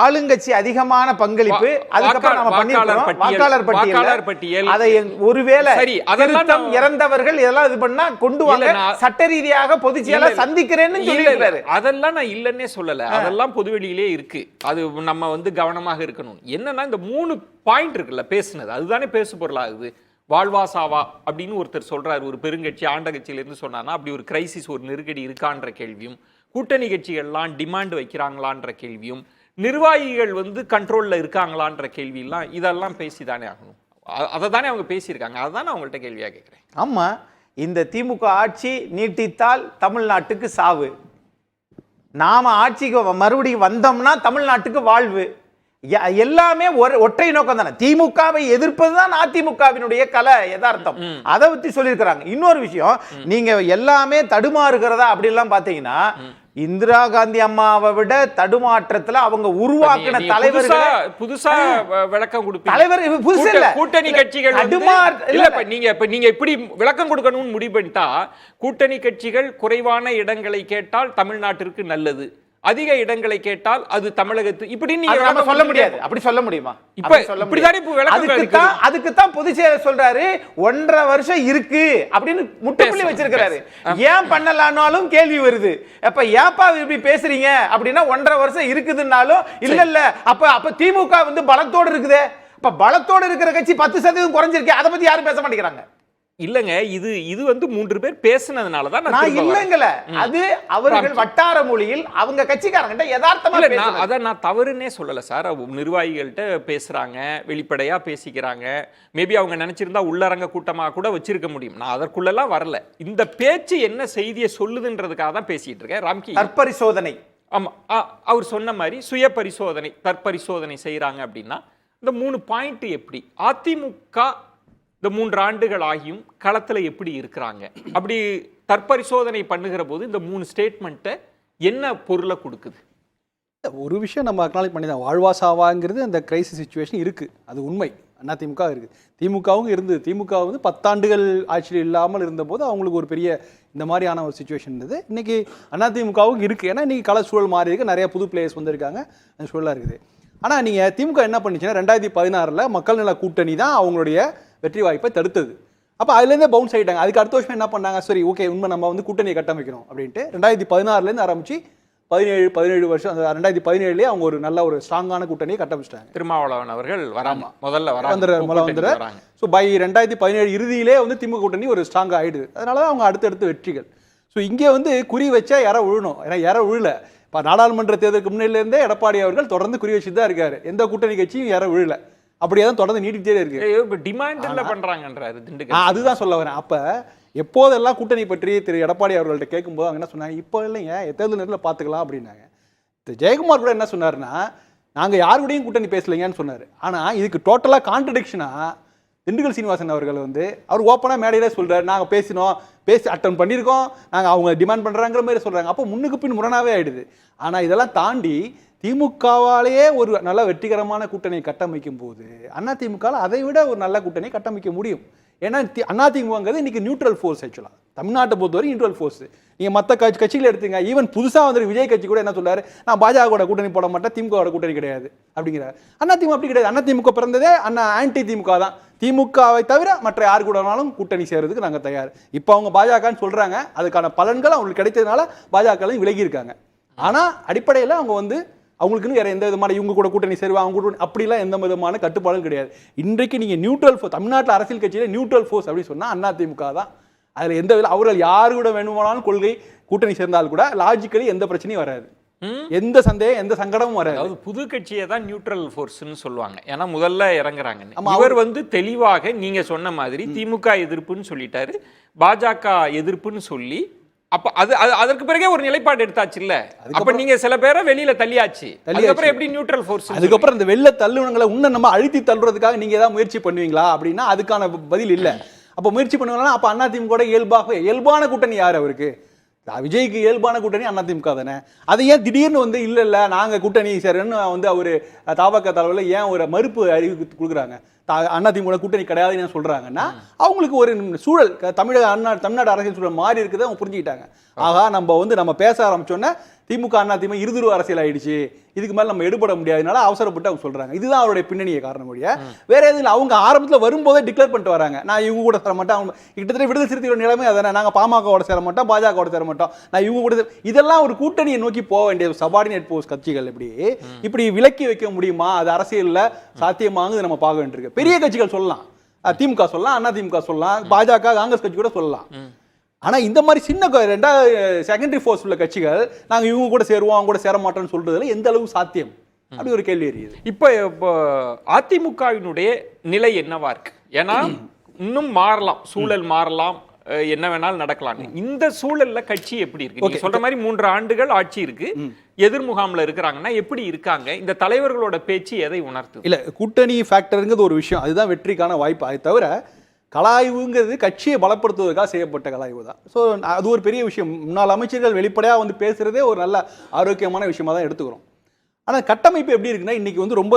ஆளுங்கட்சி அதிகமான பங்களிப்பு, அதுக்கப்புறம் நாம பண்ணிருக்கோம் வாக்காளர் பட்டியல், அதை ஒருவேளை திருத்தம் இறந்தவர்கள் இதெல்லாம் இது பண்ணா கொண்டு வாங்க, சட்ட ரீதியாக பொதுச் செயலாளர் சந்திக்கிறேன்னு சொல்லியிருக்காரு. அதெல்லாம் நான் இல்லன்னே சொல்லல, அதெல்லாம் பொதுவெளியிலே இருக்கு. அது நம்ம வந்து கவனமாக இருக்கணும். என்னன்னா இந்த 3 பாயிண்ட் இருக்குல்ல பேசுனது, அதுதானே பேசு பொருளாகுது. வாழ்வாசாவா அப்படின்னு ஒருத்தர் சொல்றாரு, ஒரு பெருங்கட்சி ஆண்ட கட்சியிலிருந்து சொன்னார்னா அப்படி ஒரு கிரைசிஸ், ஒரு நெருக்கடி இருக்கான்ற கேள்வியும், கூட்டணி கட்சிகள்லாம் டிமாண்ட் வைக்கிறாங்களான்ற கேள்வியும், நிர்வாகிகள் வந்து கண்ட்ரோல்ல இருக்காங்களான்ற கேள்வியெல்லாம் இதெல்லாம் பேசிதானே ஆகணும். அதை தானே அவங்க பேசியிருக்காங்க, அதுதான் அவங்கள்ட்ட கேள்வியா கேட்கிறேன். ஆமா, இந்த திமுக ஆட்சி நீட்டித்தால் தமிழ்நாட்டுக்கு சாவு, நாம ஆட்சிக்கு மறுபடியும் வந்தோம்னா தமிழ்நாட்டுக்கு வாழ்வு, எல்லாமே ஒற்றை நோக்கம் தானே. திமுகவை எதிர்ப்பது தான் அதிமுகவினுடைய கலை யதார்த்தம். அதை பத்தி சொல்லியிருக்கிறாங்க. இன்னொரு விஷயம், நீங்க எல்லாமே தடுமாறுகிறதா அப்படி எல்லாம் பாத்தீங்கன்னா இந்திரா காந்தி அம்மாவை விட தடுமாற்றத்துல அவங்க உருவாக்கின தலைவர்கள் புதுசா விளக்கம் கொடுப்பாங்க. தலைவர் புதுசு இல்ல, கூட்டணி கட்சிகள் நீங்க இப்படி விளக்கம் கொடுக்கணும்னு முடிவு பண்ணிட்டா, கூட்டணி கட்சிகள் குறைவான இடங்களை கேட்டால் தமிழ்நாட்டிற்கு நல்லது, அதிக இடங்களை கேட்டால் அது தமிழகத்து, இப்படி நீங்க சொல்ல முடியாது. அப்படி சொல்ல முடியுமா? அதுக்கு தான் பொதுச் செயலர் சொல்றாரு 1.5 வருஷம் இருக்கு அப்படின்னு முட்டுப்புள்ளி வச்சிருக்காரு. ஏன் பண்ணலாம்னாலும் கேள்வி வருது. அப்ப ஏப்பா இப்படி பேசுறீங்க அப்படின்னா 1.5 வருஷம் இருக்குதுன்னாலும் இல்ல அப்ப திமுக வந்து பலத்தோடு இருக்குதே, அப்ப பலத்தோடு இருக்கிற கட்சி 10% குறைஞ்சிருக்கு, அதை பத்தி யாரும் பேச மாட்டேங்கிறாங்க. இல்லங்க, இது வந்து 3 பேர் பேசுனதுனால தான் நான் இல்லங்கல, அது அவர்கள் வட்டார மொழியில் அவங்க கட்சிக்காரங்க யதார்த்தமா பேசுறாங்க. அத நான் தவறுனே சொல்லல சார். நிர்வாகிகள்கிட்ட பேசுறாங்க, வெளிப்படையா பேசிக்கிறாங்க. மேபி அவங்க நினைச்சிருந்தா உள்ளரங்க கூட்டமா கூட வச்சிருக்க முடியும். நான் அதற்குள்ளெல்லாம் வரல. இந்த பேச்சு என்ன செய்தியை சொல்லுதுன்றதுக்காக தான் பேசிட்டு இருக்கேன். ராம்கி, தற்பரிசோதனை. ஆமா, அவர் சொன்ன மாதிரி சுய பரிசோதனை, தற்பரிசோதனை செய்யறாங்க அப்படின்னா இந்த 3 பாயிண்ட் எப்படி அதிமுக இந்த 3 ஆண்டுகள் ஆகியும் களத்தில் எப்படி இருக்கிறாங்க, அப்படி தற்பரிசோதனை பண்ணுகிற போது இந்த 3 ஸ்டேட்மெண்ட்டை என்ன பொருளை கொடுக்குது? ஒரு விஷயம் நம்ம அக்னாலேஜ் பண்ணி தான், வாழ்வாசாவாங்கிறது அந்த கிரைசிஸ் சிச்சுவேஷன் இருக்குது, அது உண்மை. அதிமுக இருக்குது, திமுகவும் இருந்தது. திமுக வந்து 10 ஆண்டுகள் ஆட்சியில் இல்லாமல் இருந்தபோது அவங்களுக்கு ஒரு பெரிய இந்த மாதிரியான ஒரு சிச்சுவேஷன் இருந்தது. இன்றைக்கி அதிமுகவும் இருக்குது. ஏன்னா இன்றைக்கி கள சூழல் மாறி இருக்குது, நிறைய புது பிளேயர்ஸ் வந்திருக்காங்க, அந்த சூழலாக இருக்குது. ஆனால் நீங்கள் திமுக என்ன பண்ணிச்சுன்னா 2016 மக்கள் நல கூட்டணி தான் அவங்களுடைய வெற்றி வாய்ப்பை தடுத்தது. அப்போ அதுலேருந்தே பவுன்ஸ் ஆகிட்டாங்க. அதுக்கு அடுத்த வருஷம் என்ன பண்ணாங்க, சரி ஓகே உண்மை நம்ம வந்து கூட்டணியை கட்டமைக்கணும் அப்படின்ட்டு 2016 ஆரம்பிச்சு 17 வருஷம், அந்த 2017 அவங்க ஒரு நல்ல ஒரு ஸ்ட்ராங்கான கூட்டணியை கட்டமைச்சிட்டாங்க. திருமாவளவன் அவர்கள் வராம முதல்ல வந்துடுற. ஸோ பை 2017 இறுதியிலே வந்து திமுக கூட்டணி ஒரு ஸ்ட்ராங் ஆகிடுது. அதனால தான் அவங்க அடுத்தடுத்து வெற்றிகள். ஸோ இங்கே வந்து குறி வச்சா யாரை விழணும், ஏன்னா யாரை விழல. இப்போ நாடாளுமன்ற தேர்தலுக்கு முன்னிலேருந்தே எடப்பாடி அவர்கள் தொடர்ந்து குறி வச்சு தான் இருக்காரு. எந்த கூட்டணி கட்சியும் யாரை விழல, அப்படியே தான் தொடர்ந்து நீடிக்கிட்டே இருக்கு. டிமாண்ட் பண்றாங்கன்றாரு திண்டுக்கல். அதுதான் சொல்ல வரேன். அப்ப எப்போதெல்லாம் கூட்டணி பற்றி திரு எடப்பாடி அவர்கள்ட்ட கேட்கும்போது அவங்க என்ன சொன்னாங்க, இப்போ இல்லைங்க தேர்தல் நேரத்தில் பார்த்துக்கலாம் அப்படின்னாங்க. ஜெயக்குமார் கூட என்ன சொன்னாருன்னா, நாங்கள் யாரு கூடயும் கூட்டணி பேசலைங்கன்னு சொன்னார். ஆனால் இதுக்கு டோட்டலாக கான்ட்ரடிக்ஷனாக திண்டுக்கல் சீனிவாசன் அவர்கள் வந்து அவர் ஓப்பனாக மேடையிலே சொல்கிறார், நாங்கள் பேசி அட்டன் பண்ணியிருக்கோம், நாங்கள் அவங்க டிமாண்ட் பண்ணுறாங்கிற மாதிரி சொல்கிறாங்க. அப்போ முன்னுக்கு பின் முரணாவே ஆயிடுது. ஆனால் இதெல்லாம் தாண்டி திமுகவாலேயே ஒரு நல்ல வெற்றிகரமான கூட்டணியை கட்டமைக்கும் போது அதிமுகவில் அதை விட ஒரு நல்ல கூட்டணியை கட்டமைக்க முடியும். ஏன்னா அதிமுகங்கிறது இன்னைக்கு நியூட்ரல் ஃபோர்ஸ். ஆக்சுவலாக தமிழ்நாட்டை பொறுத்தவரை நியூட்ரல் ஃபோர்ஸ். நீங்கள் மற்ற கட்சிகளை எடுத்துங்க, ஈவன் புதுசாக வந்து விஜய் கட்சி கூட என்ன சொல்றாரு, நான் பாஜகவோட கூட்டணி போட மாட்டேன், திமுகவோட கூட்டணி கிடையாது அப்படிங்கிறார். அதிமுக அப்படி கிடையாது. அதிமுக பிறந்ததே ஆன்டி திமுக தான். திமுகவை தவிர மற்ற யாரு கூடனாலும் கூட்டணி செய்யறதுக்கு நாங்கள் தயார். இப்போ அவங்க பாஜகன்னு சொல்றாங்க, அதுக்கான பலன்கள் அவங்களுக்கு கிடைத்ததுனால பாஜக விலகி இருக்காங்க. ஆனால் அடிப்படையில் அவங்க வந்து அவங்களுக்குன்னு வேற எந்த விதமான இவங்க கூட கூட்டணி சேருவா அவங்க கூட அப்படிலாம் எந்த விதமான கட்டுப்பாடும் கிடையாது. இன்றைக்கு நீங்க நியூட்ரல் ஃபோர்ஸ், தமிழ்நாட்டில் அரசியல் கட்சியில நியூட்ரல் ஃபோர்ஸ் அப்படின்னு சொன்னா அதிமுக தான். அதுல எந்த அவர்கள் யாரு கூட வேணுமானாலும் கொள்கை கூட்டணி சேர்ந்தால் கூட லாஜிக்கலி எந்த பிரச்சனையும் வராது, எந்த சந்தேகம் எந்த சங்கடமும் வராது. அதாவது புது கட்சியை தான் நியூட்ரல் ஃபோர்ஸ்னு சொல்லுவாங்க. ஏன்னா முதல்ல இறங்குறாங்க. இவர் வந்து தெளிவாக நீங்க சொன்ன மாதிரி திமுக எதிர்ப்புன்னு சொல்லிட்டாரு, பாஜக எதிர்ப்புன்னு சொல்லி அப்ப அது அதற்கு பிறகே ஒரு நிலைப்பாடு எடுத்தாச்சு இல்ல. அப்ப நீங்க சில பேரை வெளியில தள்ளியாச்சு, அதுக்கப்புறம் எப்படி நியூட்ரல் ஃபோர்ஸ்? அதுக்கப்புறம் இந்த வெள்ள தள்ளுவங்களை இன்னும் நம்ம அழுத்தி தள்ளுறதுக்காக நீங்க ஏதாவது முயற்சி பண்ணுவீங்களா அப்படின்னா அதுக்கான பதில் இல்ல. அப்ப முயற்சி பண்ணுவாங்கன்னா அப்ப அதிமுக இயல்பான கூட்டணி யாரு அவருக்கு? விஜய்க்கு இயல்பான கூட்டணி அதிமுக தானே. அதை ஏன் திடீர்னு வந்து இல்ல நாங்க கூட்டணி சேரன்னு வந்து அவரு தாவக தலைவரில் ஏன் ஒரு மறுப்பு அறிவிப்பு கொடுக்குறாங்க, அதிமுக கூட்டணி கிடையாதுன்னு சொல்றாங்கன்னா அவங்களுக்கு ஒரு சூழல் தமிழ்நாடு அரசியல் சூழல் மாறி இருக்குது, அவங்க புரிஞ்சுக்கிட்டாங்க. ஆகா நம்ம பேச ஆரம்பிச்சோன்னா திமுக அதிமுக இருதுருவ அரசியல் ஆயிடுச்சு, இதுக்கு மேல நம்ம எடுபட முடியாதனால அவசரப்பட்டு அவங்க சொல்றாங்க. இதுதான் அவருடைய பின்னணிய காரணம். வேற எதுவும் இல்லை. அவங்க ஆரம்பத்தில் வரும்போதே டிக்ளேர் பண்ணிட்டு வராங்க, நான் இவங்க கூட சேர மாட்டேன். அவங்க கிட்டத்தட்ட விடுதலை சிறுத்தைகளோட நிலைமை அதானே, நாங்கள் பாமகவோட சேர மாட்டோம், பாஜகவோட சேர மாட்டோம், நான் இவங்க கூட. இதெல்லாம் ஒரு கூட்டணியை நோக்கி போக வேண்டிய சபார்டினேட் போஸ்ட் கட்சிகள் இப்படி விலக்கி வைக்க முடியுமா? அது அரசியல் சாத்தியமாகுது நம்ம பார்க்க வேண்டியிருக்கு. பெரிய கட்சிகள் சொல்லலாம், திமுக சொல்லலாம், அதிமுக சொல்லலாம், பாஜக காங்கிரஸ் கட்சி கூட சொல்லலாம். ஆனா இந்த மாதிரி சின்ன செகண்டரி ஃபோர்ஸ் உள்ள கட்சிகள் நாங்க இவங்க கூட சேருவோம் அவங்க கூட சேர மாட்டோம்னு சொல்றதுல எந்த அளவு சாத்தியம் அப்படி ஒரு கேள்வி எரியுது. இப்போ அதிமுகவினுடைய நிலை என்னவா இருக்கு? ஏன்னா இன்னும் மாறலாம், சூழல் மாறலாம், என்ன வேணாலும் நடக்கலாம். இந்த சூழல்ல கட்சி எப்படி இருக்கு? நீங்க சொல்ற மாதிரி 3 ஆண்டுகள் ஆட்சி இருக்கு, எதிர்முகாம்ல இருக்கிறாங்கன்னா எப்படி இருக்காங்க? இந்த தலைவர்களோட பேச்சு எதை உணர்த்து? இல்ல கூட்டணி ஃபேக்டருங்கிறது ஒரு விஷயம், அதுதான் வெற்றிக்கான வாய்ப்பு. அதை தவிர கலாய்வுங்கிறது கட்சியை பலப்படுத்துவதற்காக செய்யப்பட்ட கலாய்வு தான். ஸோ அது ஒரு பெரிய விஷயம். முன்னாள் அமைச்சர்கள் வெளிப்படையாக வந்து பேசுகிறதே ஒரு நல்ல ஆரோக்கியமான விஷயமா தான் எடுத்துக்கிறோம். ஆனால் கட்டமைப்பு எப்படி இருக்குன்னா இன்றைக்கி வந்து ரொம்ப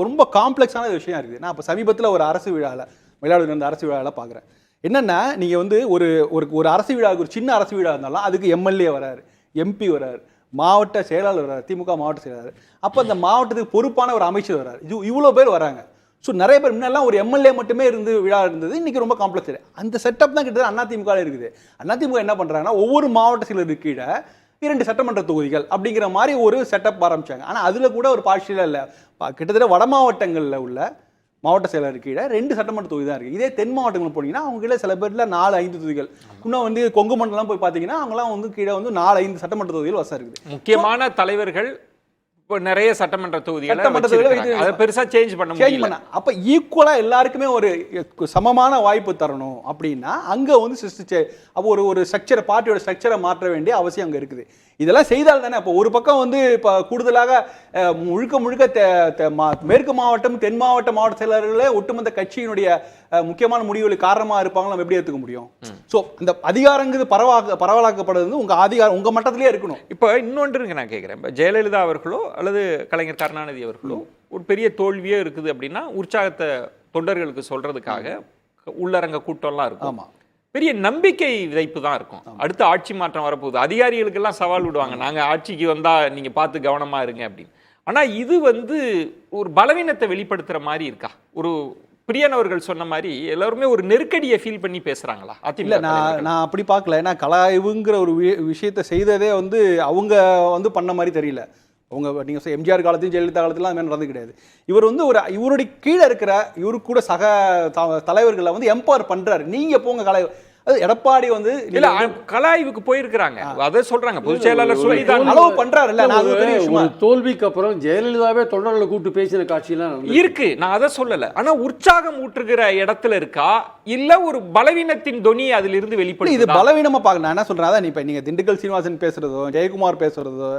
ரொம்ப காம்ப்ளெக்ஸான விஷயம் இருக்குது. நான் இப்போ சமீபத்தில் ஒரு அரசு விழாவில் மயிலாடுதுறை இருந்த அரசு விழாவில் பார்க்குறேன். என்னென்னா நீங்கள் வந்து ஒரு அரசு விழாவுக்கு ஒரு சின்ன அரசு விழா இருந்தாலும் அதுக்கு எம்எல்ஏ வராரு, எம்பி வராரு, மாவட்ட செயலாளர் வராரு, திமுக மாவட்ட செயலாளர், அப்போ அந்த மாவட்டத்துக்கு பொறுப்பான ஒரு அமைச்சர் வராரு. இவ்வளோ பேர் வராங்க. ஸோ நிறைய பேர் முன்னெல்லாம் ஒரு எம்எல்ஏ மட்டுமே இருந்து விழா இருந்தது, இன்றைக்கி ரொம்ப காம்ப்ளெக்ஸ். அந்த செட்டப் தான் கிட்டத்தட்ட அதிமுக இருக்குது. அதிமுக என்ன பண்ணுறாங்கன்னா ஒவ்வொரு மாவட்ட செயலருக்கு கீழே 2 சட்டமன்ற தொகுதிகள் அப்படிங்கிற மாதிரி ஒரு செட்டப் ஆரம்பிச்சாங்க. ஆனால் அதில் கூட ஒரு பார்ஷியலாக இல்லை. கிட்டத்தட்ட வட மாவட்டங்களில் உள்ள மாவட்ட செயலருக்கு கீழே 2 சட்டமன்ற தொகுதி தான் இருக்குது. இதே தென் மாவட்டங்கள் போனீங்கன்னா அவங்க கீழே சில பேரில் 4-5 தொகுதிகள். இன்னும் வந்து கொங்கு மண்டலம் போய் பார்த்தீங்கன்னா அவங்களாம் வந்து கீழே வந்து 4-5 சட்டமன்ற தொகுதிகள் வசம் இருக்குது. முக்கியமான தலைவர்கள் நிறைய சட்டமன்ற தொகுதிகளை பெருசா சேஞ்ச் பண்ண. அப்ப ஈக்குவலா எல்லாருக்குமே ஒரு சமமான வாய்ப்பு தரணும் அப்படின்னா அங்க வந்து அப்போ ஒரு ஸ்ட்ரக்சரை, பார்ட்டியோட ஸ்ட்ரக்சரை மாற்ற வேண்டிய அவசியம் அங்க இருக்குது. இதெல்லாம் செய்தால் தானே. இப்போ ஒரு பக்கம் வந்து இப்போ கூடுதலாக முழுக்க மேற்கு மாவட்டம் தென் மாவட்ட செயலர்களே ஒட்டுமொத்த கட்சியினுடைய முக்கியமான முடிவுகளுக்கு காரணமாக இருப்பாங்க, நம்ம எப்படி எடுத்துக்க முடியும்? ஸோ இந்த அதிகாரங்கிறது பரவலாக்கப்படுறது உங்க அதிகாரம் உங்க மட்டத்திலே இருக்கணும். இப்போ இன்னொன்று நான் கேட்குறேன், இப்போ ஜெயலலிதா அவர்களோ அல்லது கலைஞர் கருணாநிதி அவர்களோ ஒரு பெரிய தோல்வியே இருக்குது அப்படின்னா உற்சாகத்தை தொண்டர்களுக்கு சொல்றதுக்காக உள்ளரங்க கூட்டம்லாம் இருக்கும். ஆமா, பெரிய நம்பிக்கை விதைப்பு தான் இருக்கும். அடுத்து ஆட்சி மாற்றம் வரப்போகுது, அதிகாரிகளுக்கெல்லாம் சவால் விடுவாங்க, நாங்கள் ஆட்சிக்கு வந்தால் நீங்கள் பார்த்து கவனமாக இருங்க அப்படின்னு. ஆனால் இது வந்து ஒரு பலவீனத்தை வெளிப்படுத்துகிற மாதிரி இருக்கா? ஒரு பிரியன் அவர்கள் சொன்ன மாதிரி எல்லாருமே ஒரு நெருக்கடியை ஃபீல் பண்ணி பேசுறாங்களா இல்ல அதிமுக நான் தலைவர்கள்? நான் அப்படி பார்க்கல. ஏன்னா கலாய்வுங்கிற ஒரு விஷயத்தை செய்ததே வந்து அவங்க வந்து பண்ண மாதிரி தெரியல. அவங்க நீங்கள் எம்ஜிஆர் காலத்தையும் ஜெயலலிதா காலத்துலாம் அது மாதிரி நடந்து கிடையாது. இவர் வந்து இவருடைய கீழே இருக்கிற இவரு கூட சக தலைவர்களை வந்து எம்பவர் பண்றாரு. நீங்க போங்க கலை. அது எடப்பாடி வந்து இல்ல கலாய்வுக்கு போயிருக்கிறாங்க, அதை சொல்றாங்க. பொதுச் செயலாளர் சொல்லிதான் அளவு பண்றாரு. இல்ல நான் அது பெரிய விஷயமா தோல்விக்கு அப்புறம் ஜெயலலிதாவே தொண்டர்களை கூப்பிட்டு பேசின காட்சியெல்லாம் இருக்கு, நான் அதை சொல்லல. ஆனா உற்சாகம் ஊற்றுகிற இடத்துல இருக்கா இல்ல ஒரு பலவீனத்தின் தொனி அதுல இருந்து இது வெளிப்படுது? பலவீனமா பார்க்க நான் என்ன சொல்றேன், அதான் இப்ப நீங்க திண்டுக்கல் சீனிவாசன் பேசுறதோ ஜெயக்குமார் பேசுறதோ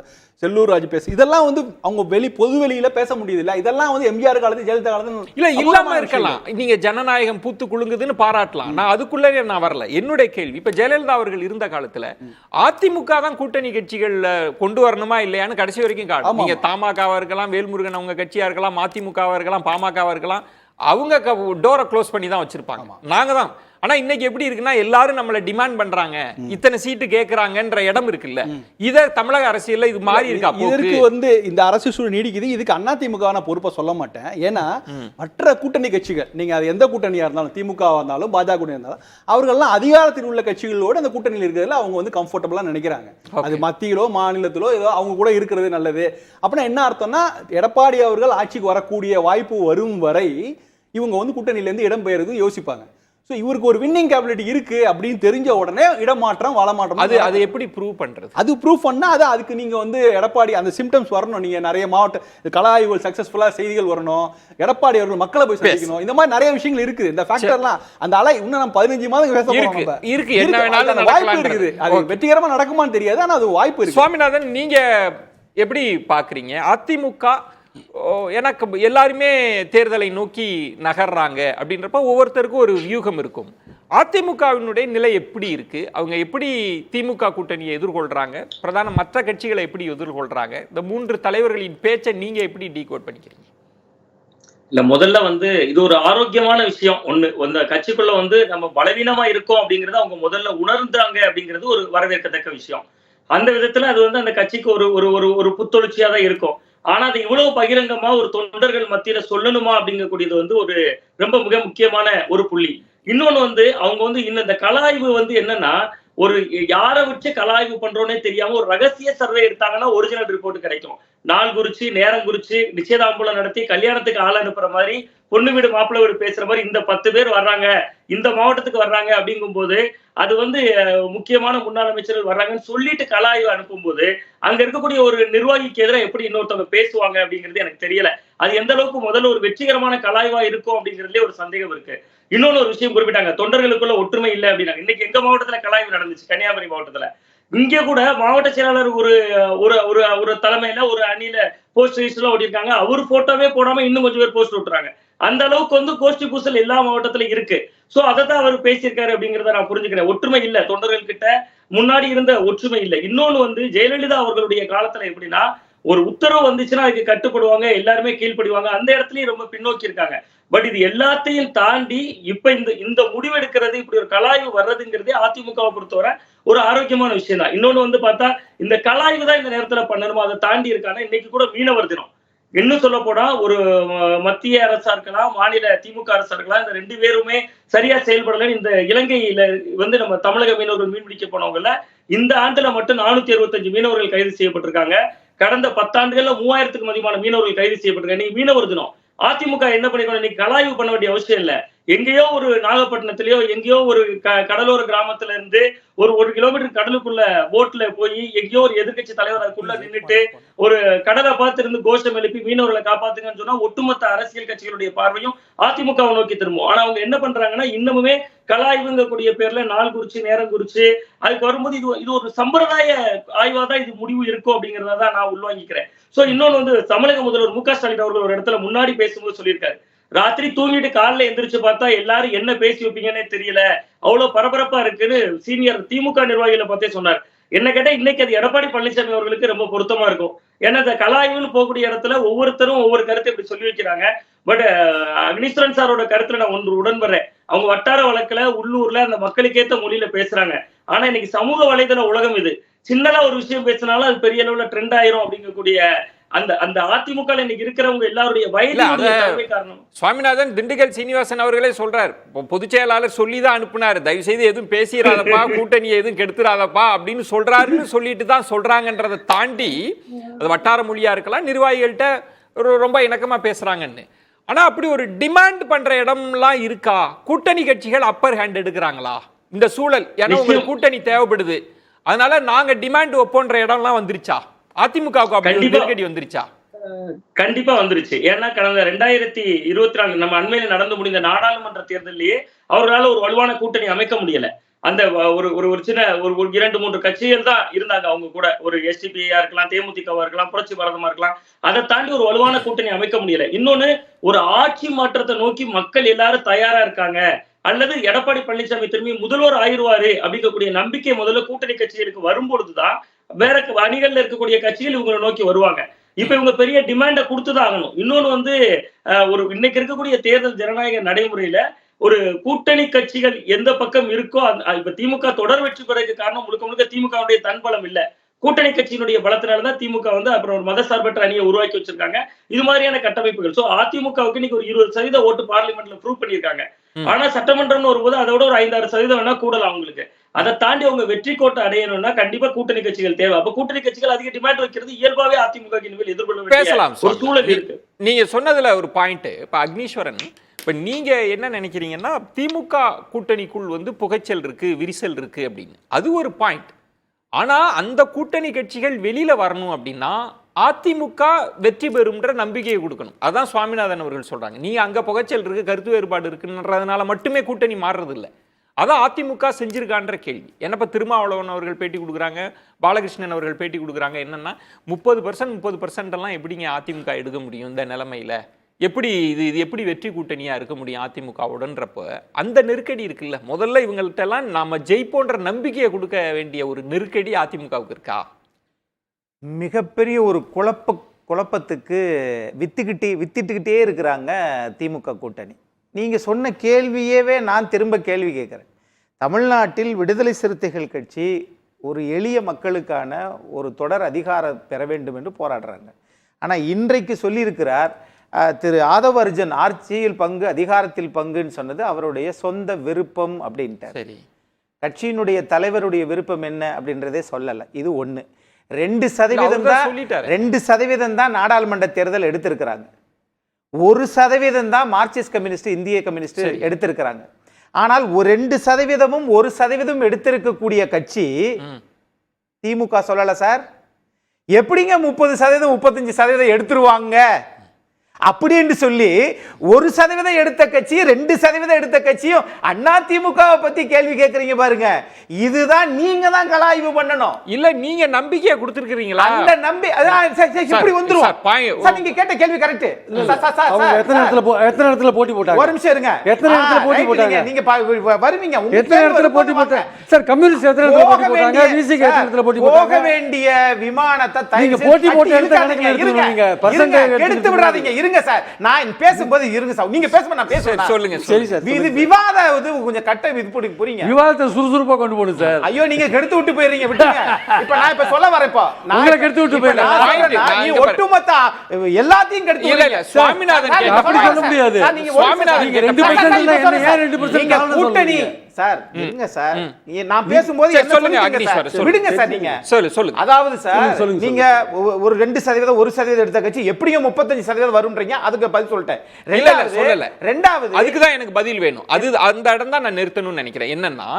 செல்லூர் ராஜ் இதெல்லாம் வந்து அவங்க பொது வெளியில பேச முடியுது இல்ல. இதெல்லாம் வந்து எம்ஜிஆர் காலத்து ஜெயலலிதா காலத்து இல்ல இல்லாம இருக்கலாம். நீங்க ஜனநாயகம் பூத்து குலுங்குதுன்னு பாராட்டலாம், நான் அதுக்குள்ளே நான் வரல. என்னுடைய கேள்வி, இப்ப ஜெயலலிதா அவர்கள் இருந்த காலத்துல அதிமுக தான் கூட்டணி கட்சிகள்ல கொண்டு வரணுமா இல்லையான்னு கடைசி வரைக்கும் காணும். நீங்க தமாகவா இருக்கலாம், வேல்முருகன் அவங்க கட்சியா இருக்கலாம், அதிமுகவா இருக்கலாம், பாமகவா இருக்கலாம், அவங்க டோரை க்ளோஸ் பண்ணி தான் வச்சிருப்பாங்க. நாங்க தான். ஆனா இன்னைக்கு எப்படி இருக்குன்னா எல்லாரும் நம்மள டிமாண்ட் பண்றாங்க, இத்தனை சீட்டு கேக்குறாங்கன்ற இடம் இருக்குல்ல. இத தமிழக அரசியல்ல இது மாறி இருக்கா? இதற்கு வந்து இந்த அரசு சூழல் நீடிக்குது. இதுக்கு அதிமுக பொறுப்பை சொல்ல மாட்டேன். ஏன்னா மற்ற கூட்டணி கட்சிகள், நீங்க அது எந்த கூட்டணியா இருந்தாலும், திமுக இருந்தாலும் பாஜக கூட்டணி இருந்தாலும், அவர்கள்லாம் அதிகாரத்தில் உள்ள கட்சிகளோடு அந்த கூட்டணியில் இருக்கிறதுல அவங்க வந்து கம்ஃபர்டபுளா நினைக்கிறாங்க. அது மத்தியிலோ மாநிலத்திலோ ஏதோ அவங்க கூட இருக்கிறது நல்லது. அப்படின்னா என்ன அர்த்தம்னா, எடப்பாடி அவர்கள் ஆட்சிக்கு வரக்கூடிய வாய்ப்பு வரும் வரை இவங்க வந்து கூட்டணியிலேருந்து இடம் பெயர்றது யோசிப்பாங்க. ஸோ இவருக்கு ஒரு வின்னிங் கேபிலிட்டி இருக்கு அப்படின்னு தெரிஞ்ச உடனே இடமாற்றம் வளமாற்றம் அது எப்படி ப்ரூவ் பண்றது? அது ப்ரூவ் பண்ணா அதுக்கு நீங்க வந்து எடப்பாடி அந்த சிம்டம்ஸ் வரணும். நீங்க நிறைய மாவட்ட கலாய்வுகள் சக்சஸ்ஃபுல்லா செய்திகள் வரணும், எடப்பாடி அவர்கள் மக்களை போய் சந்திக்கணும். இந்த மாதிரி நிறைய விஷயங்கள் இருக்குது. இந்த ஃபேக்டர்லாம் அந்த அலை இன்னும் நம்ம 15 மாதம் பேச போறோம். இருக்கு, என்ன வேணாலும் வாய்ப்பு இருக்குது. அது வெற்றிகரமா நடக்குமான்னு தெரியாது, ஆனா அது வாய்ப்பு இருக்கு. சுவாமிநாதன், நீங்க எப்படி பாக்குறீங்க? அதிமுக எனக்கு எல்லாருமே தேர்தலை நோக்கி நகர்றாங்க அப்படின்றப்ப ஒவ்வொருத்தருக்கும் ஒரு வியூகம் இருக்கும். அதிமுகவினுடைய நிலை எப்படி இருக்கு? அவங்க எப்படி திமுக கூட்டணியை எதிர்கொள்றாங்க? பிரதான மற்ற கட்சிகளை எப்படி எதிர்கொள்றாங்க? இந்த 3 தலைவர்களின் பேச்சை நீங்க எப்படி டீகோட் பண்ணிக்கிறீங்க? இல்ல, முதல்ல வந்து இது ஒரு ஆரோக்கியமான விஷயம். அந்த கட்சிக்குள்ள வந்து நம்ம பலவீனமா இருக்கோம் அப்படிங்கறத அவங்க முதல்ல உணர்ந்தாங்க அப்படிங்கிறது ஒரு வரவேற்கத்தக்க விஷயம். அந்த விதத்துல அது வந்து அந்த கட்சிக்கு ஒரு புத்தொழிற்சியா தான் இருக்கும். ஆனா அது இவ்வளவு பகிரங்கமா ஒரு தொண்டர்கள் மத்தியில சொல்லணுமா அப்படிங்கக்கூடியது வந்து ஒரு ரொம்ப மிக முக்கியமான ஒரு புள்ளி. இன்னொன்னு வந்து அவங்க வந்து இந்த கலாய்வு வந்து என்னன்னா, ஒரு யாரை வச்சு கலாய்வு பண்றோன்னே தெரியாம ஒரு ரகசிய சர்வே எடுத்தாங்கன்னா ஒரிஜினல் ரிப்போர்ட் கிடைக்கும். நாள் குறிச்சு, நேரம் குறிச்சு, நிச்சயதாம்பூலம் நடத்தி கல்யாணத்துக்கு ஆள் அனுப்புற மாதிரி, பொண்ணு வீடு மாப்பிள்ளை வீடு பேசுற மாதிரி இந்த 10 பேர் வர்றாங்க, இந்த மாவட்டத்துக்கு வர்றாங்க அப்படிங்கும்போது அது வந்து முக்கியமான முன்னாள் அமைச்சர்கள் வர்றாங்கன்னு சொல்லிட்டு கலாய்வு அனுப்பும்போது அங்க இருக்கக்கூடிய ஒரு நிர்வாகிக்கு எதிராக எப்படி இன்னொருத்தவங்க பேசுவாங்க அப்படிங்கிறது எனக்கு தெரியல. அது எந்த அளவுக்கு முதல்ல ஒரு வெற்றிகரமான கலாய்வா இருக்கும் அப்படிங்கிறதுலே ஒரு சந்தேகம் இருக்கு. இன்னொன்னு ஒரு விஷயம் குறிப்பிட்டாங்க, தொண்டர்களுக்குள்ள ஒற்றுமை இல்லை அப்படின்னாங்க. இன்னைக்கு எங்க மாவட்டத்துல கலாய்வு நடந்துச்சு, கன்னியாகுமரி மாவட்டத்துல. இங்க கூட மாவட்ட செயலாளர் ஒரு தலைமையில ஒரு அணியில போஸ்டர் ஓட்டிருக்காங்க. அவர் போட்டோவே போடாம இன்னும் கொஞ்சம் பேர் போஸ்ட் ஓட்டுறாங்க. அந்த அளவுக்கு வந்து கோஷ்டி பூசல் எல்லா மாவட்டத்திலும் இருக்கு. சோ அதைத்தான் அவர் பேசியிருக்காரு அப்படிங்கிறத நான் புரிஞ்சுக்கிறேன். ஒற்றுமை இல்ல, தொண்டர்கள் கிட்ட முன்னாடி இருந்த ஒற்றுமை இல்லை. இன்னொன்னு வந்து ஜெயலலிதா அவர்களுடைய காலத்துல எப்படின்னா, ஒரு உத்தரவு வந்துச்சுன்னா அதுக்கு கட்டுப்படுவாங்க, எல்லாருமே கீழ்படுவாங்க. அந்த இடத்துலயும் ரொம்ப பின்னோக்கி இருக்காங்க. பட் இது எல்லாத்தையும் தாண்டி இப்ப இந்த முடிவெடுக்கிறது, இப்படி ஒரு கலாய்வு வர்றதுங்கிறதே அதிமுகவை பொறுத்தவரை ஒரு ஆரோக்கியமான விஷயம் தான். இன்னொன்னு வந்து பார்த்தா, இந்த கலாய்வு தான் இந்த நேரத்துல பண்ணணுமா, அதை தாண்டி இருக்காங்க. இன்னைக்கு கூட மீனவர் தினம். இன்னும் சொல்ல போனா ஒரு மத்திய அரசா இருக்கலாம், மாநில திமுக அரசா இருக்கலாம், இந்த 2 பேருமே சரியா செயல்படலன்னு இந்த இலங்கையில வந்து நம்ம தமிழக மீனவர்கள் மீன்பிடிக்க போனவங்கல இந்த ஆண்டுல மட்டும் 465 மீனவர்கள் கைது செய்யப்பட்டிருக்காங்க. கடந்த 10 ஆண்டுகள்ல 3000க்கும் அதிகமான மீனவர்கள் கைது செய்யப்பட்டிருக்காங்க. இன்னைக்கு மீனவர் தினம். அதிமுக என்ன பண்ணிக்கணும், இன்னைக்கு கலாய்வு பண்ண வேண்டிய அவசியம் இல்ல. எங்கேயோ ஒரு நாகப்பட்டினத்திலயோ எங்கேயோ ஒரு கடலோர கிராமத்துல இருந்து ஒரு கிலோமீட்டர் கடலுக்குள்ள போட்ல போய் எங்கேயோ ஒரு எதிர்கட்சி தலைவர் அதுக்குள்ள நின்றுட்டு ஒரு கடலை பார்த்து இருந்து கோஷம் எழுப்பி மீனவர்களை காப்பாத்துங்கன்னு சொன்னா ஒட்டுமொத்த அரசியல் கட்சிகளுடைய பார்வையும் அதிமுகவை நோக்கி திரும்பும். ஆனா அவங்க என்ன பண்றாங்கன்னா, இன்னமுமே கலாய்வுங்கக்கூடிய பேர்ல நாள் குறிச்சு, நேரம் குறிச்சு அதுக்கு வரும்போது இது ஒரு சம்பிரதாய ஆய்வாதான் இது முடிவு இருக்கும் அப்படிங்கறதான் நான் உள்வாங்கிக்கிறேன். சோ இன்னொன்னு வந்து தமிழக முதல்வர் மு க ஸ்டாலின் அவர்கள் ஒரு இடத்துல முன்னாடி பேசும்போது சொல்லியிருக்காரு, ராத்திரி தூங்கிட்டு காலைல எந்திரிச்சு பார்த்தா எல்லாரும் என்ன பேசி வைப்பீங்கன்னே தெரியல, அவ்வளவு பரபரப்பா இருக்குன்னு சீனியர் திமுக நிர்வாகிகளை பார்த்தே சொன்னார். என்ன கேட்டா இன்னைக்கு அது எடப்பாடி பழனிசாமி அவர்களுக்கு ரொம்ப பொருத்தமா இருக்கும். ஏன்னா இந்த கலாய்வுன்னு போகக்கூடிய இடத்துல ஒவ்வொருத்தரும் ஒவ்வொரு கருத்தை இப்படி சொல்லி வைக்கிறாங்க. பட் அக்னீஸ்வரன் சாரோட கருத்துல நான் ஒன்று உடன்படுறேன். அவங்க வட்டார வழக்குல உள்ளூர்ல அந்த மக்களுக்கேற்ற மொழியில பேசுறாங்க. ஆனா இன்னைக்கு சமூக வலைதள உலகம் இது. சின்னதா ஒரு விஷயம் பேசினாலும் அது பெரிய அளவுல ட்ரெண்ட் ஆயிரும் அப்படிங்கக்கூடிய அந்த அந்த அதிமுக இன்னைக்கு இருக்கிறவங்க எல்லாருடைய வயதினுடைய தலைமை காரணம். சுவாமிநாதன் திண்டுக்கல் சீனிவாசன் அவர்களே சொல்றார், பொதுச் செயலாளர் சொல்லிதான் அனுப்புனார், தயவு செய்து எதுவும் பேசிடாதப்பா, கூட்டணியை எதுவும் கெடுத்துடாதப்பா அப்படின்னு சொல்றாருன்னு சொல்லிட்டு தான் சொல்றாங்கன்றதை தாண்டி அது வட்டார மொழியா இருக்கலாம், நிர்வாகிகள்கிட்ட ரொம்ப இணக்கமா பேசுறாங்கன்னு. ஆனா அப்படி ஒரு டிமாண்ட் பண்ற இடம்லாம் இருக்கா? கூட்டணி கட்சிகள் அப்பர் ஹேண்ட் எடுக்கிறாங்களா இந்த சூழல்? ஏன்னா உங்களுக்கு கூட்டணி தேவைப்படுது, அதனால நாங்க டிமாண்ட் வைப்போன்ற இடம்லாம் வந்துருச்சா? அதிமுகவுக்கு நெருக்கடி வந்துருச்சா? கண்டிப்பா வந்துருச்சு. ஏன்னா கடந்த 2024 நம்ம அண்மையில நடந்து முடிந்த நாடாளுமன்ற தேர்தலிலேயே அவர்களால ஒரு வலுவான கூட்டணி அமைக்க முடியல. அந்த ஒரு சின்ன ஒரு 2-3 கட்சிகள் தான் இருந்தாங்க அவங்க கூட. ஒரு எஸ்டிபிஐயா இருக்கலாம், தேமுதிகவா இருக்கலாம், புரட்சி பாரதமா இருக்கலாம். அதை தாண்டி ஒரு வலுவான கூட்டணி அமைக்க முடியல. இன்னொன்னு, ஒரு ஆட்சி மாற்றத்தை நோக்கி மக்கள் எல்லாரும் தயாரா இருக்காங்க, அல்லது எடப்பாடி பழனிசாமி திரும்பி முதல்வர் ஆயிடுவாரு அப்படிங்கக்கூடிய நம்பிக்கை முதல்ல கூட்டணி கட்சிகளுக்கு வரும்பொழுதுதான் வேற அணிகள்ல இருக்கக்கூடிய கட்சிகள் இவங்களை நோக்கி வருவாங்க. இப்ப இவங்க பெரிய டிமாண்ட கொடுத்துதான் ஆகணும். இன்னொன்னு ஒரு இன்னைக்கு இருக்கக்கூடிய தேர்தல் ஜனநாயக நடைமுறையில ஒரு கூட்டணி கட்சிகள் எந்த பக்கம் இருக்கோ, இப்ப திமுக தொடர் வெற்றி பெறதுக்கு காரணம் முழுக்க முழுக்க திமுகவுடைய தன்பலம் இல்ல, கூட்டணி கட்சியினுடைய பலத்தினாலதான் திமுக அப்புறம் ஒரு மதசார்பற்ற அணியை உருவாக்கி வச்சிருக்காங்க. இது மாதிரியான கட்டமைப்புகள். சோ அதிமுகவுக்கு இன்னைக்கு ஒரு 20% ஓட்டு பார்லிமெண்ட்ல ப்ரூவ் பண்ணிருக்காங்க. ஆனா சட்டமன்றம்னு வரும்போது அதோட ஒரு 5-6% வேணா கூடலாம் அவங்களுக்கு. அதை தாண்டி அவங்க வெற்றி கோட்டை அடையணும்னா கண்டிப்பா கூட்டணி கட்சிகள் தேவை. அப்ப கூட்டணி கட்சிகள் அதிக டிமாண்ட் வைக்கிறது இயல்பாவே அதிமுக எதிர்கொள்ள வேண்டிய ஒரு சூழல் இருக்கு. நீங்க சொன்னதுல ஒரு பாயிண்ட். இப்ப அக்னீஸ்வரன், இப்ப நீங்க என்ன நினைக்கிறீங்கன்னா திமுக கூட்டணிக்குள் புகைச்சல் இருக்கு, விரிசல் இருக்கு அப்படின்னு, அது ஒரு பாயிண்ட். ஆனா அந்த கூட்டணி கட்சிகள் வெளியில வரணும் அப்படின்னா அதிமுக வெற்றி பெறும்ன்ற நம்பிக்கையை கொடுக்கணும். அதான் சுவாமிநாதன் அவர்கள் சொல்றாங்க. நீ அங்க புகைச்சல் இருக்கு, கருத்து வேறுபாடு இருக்குன்றதுனால மட்டுமே கூட்டணி மாறுறது இல்லை. அதான் அதிமுக செஞ்சிருக்கான்ற கேள்வி. என்னப்ப திருமாவளவன் அவர்கள் பேட்டி கொடுக்குறாங்க, பாலகிருஷ்ணன் அவர்கள் பேட்டி கொடுக்குறாங்க. என்னன்னா 30% எல்லாம் எப்படிங்க அதிமுக எடுக்க முடியும் இந்த நிலைமையில? எப்படி இது எப்படி வெற்றி கூட்டணியா இருக்க முடியும் அதிமுகவுடன்றப்ப அந்த நெருக்கடி இருக்குல்ல. முதல்ல இவங்கள்ட்ட எல்லாம் நாம ஜெயிப்போன்ற நம்பிக்கையை கொடுக்க வேண்டிய ஒரு நெருக்கடி அதிமுகவுக்கு இருக்கா? மிகப்பெரிய ஒரு குழப்பத்துக்கு வித்திட்டுக்கிட்டே இருக்கிறாங்க திமுக கூட்டணி. நீங்க சொன்ன கேள்வியவே நான் திரும்ப கேள்வி கேட்குறேன். தமிழ்நாட்டில் விடுதலை சிறுத்தைகள் கட்சி ஒரு எளிய மக்களுக்கான ஒரு தொடர் அதிகாரம் பெற வேண்டும் என்று போராடுறாங்க. ஆனால் இன்றைக்கு சொல்லியிருக்கிறார் திரு ஆதவ அர்ஜுன், ஆட்சியில் பங்கு அதிகாரத்தில் பங்குன்னு சொன்னது அவருடைய சொந்த விருப்பம் அப்படின்ட்டார். சரி, கட்சியினுடைய தலைவருடைய விருப்பம் என்ன அப்படின்றதே சொல்லலை. இது ஒன்று. 2% தான் நாடாளுமன்ற தேர்தல் எடுத்திருக்கிறாங்க. 1% தான் மார்க்சிஸ்ட் கம்யூனிஸ்ட், இந்திய கம்யூனிஸ்ட் எடுத்திருக்கிறாங்க. ஆனால் 2%ம் 1% எடுத்திருக்கக்கூடிய கட்சி திமுக சொல்லல சார். எப்படிங்க 30% 35% எடுத்துருவாங்க அப்படின்னு சொல்லி 1% எடுத்த கட்சி 2% எடுத்த கட்சியும் அண்ணா திமுகவை பத்தி கேள்வி கேட்கறீங்க பாருங்க. இதுதான் நீங்க தான் கலாய்வு பண்ணணும். இல்ல நீங்க நம்பிக்கையை கொடுத்திருக்கீங்களா? அந்த இப்படி வந்துரும் சார். நீங்க கேட்ட கேள்வி கரெக்ட். எத்தனை இடத்துல போட்டி போட்டாங்க? ஒரு நிமிஷம் இருங்க. எத்தனை இடத்துல போட்டி போட்டாங்க? நீங்க வருவீங்க. எத்தனை இடத்துல போட்டி போட்டாங்க சார்? கம்யூனிஸ்ட் எத்தனை இடத்துல போட்டி போட்டாங்க? விசிக எத்தனை இடத்துல போட்டி போட்டாங்க? போக வேண்டிய விமானத்தை நீங்க போட்டி போட்ட இடத்துல கணக்குல எடுத்துறீங்க. பர்சன்டேஜ் எடுத்து விடாதீங்க. இருங்க சார், நான் பேசும்போது இருங்க சார். நீங்க பேசும்போது நான் பேசுறேன். சொல்லுங்க. சரி சார். இது விவாதம் கொஞ்சம் கட்ட புரியுங்க. விவாதத்தை சுறுசுறுப்பா கொண்டு போணும் சார். ஐயோ, நீங்க கெடுத்து விட்டு போயிடுறீங்க. விட்டுங்க. இப்ப நான் சொல்ல வரேன். உங்களை கெடுத்து விட்டு போயிடுறேன். நீ ஒட்டுமொத்த எல்லாத்தையும் கெடுத்து இல்ல சுவாமிநாதன் அப்படி சொல்ல முடியாது. சுவாமிநாதன் 2% நீங்க கூட்டணி சார். இருங்க சார், நான் பேசும்போது சொல்லுங்க அக்னீஸ்வரன். விடுங்க சார். நீங்க சொல்லுங்க. அதாவது சார், நீங்க ஒரு 2% 1% எடுத்த கட்சி எப்படியும் 35% வரும்ன்றீங்க. அதுக்கு பதில் சொல்லிட்டேன். ரெண்டாவது அதுக்கு தான் எனக்கு பதில் வேணும். அது அந்த இடம் தான் நான் நிறுத்தணும்னு நினைக்கிறேன். என்னன்னா,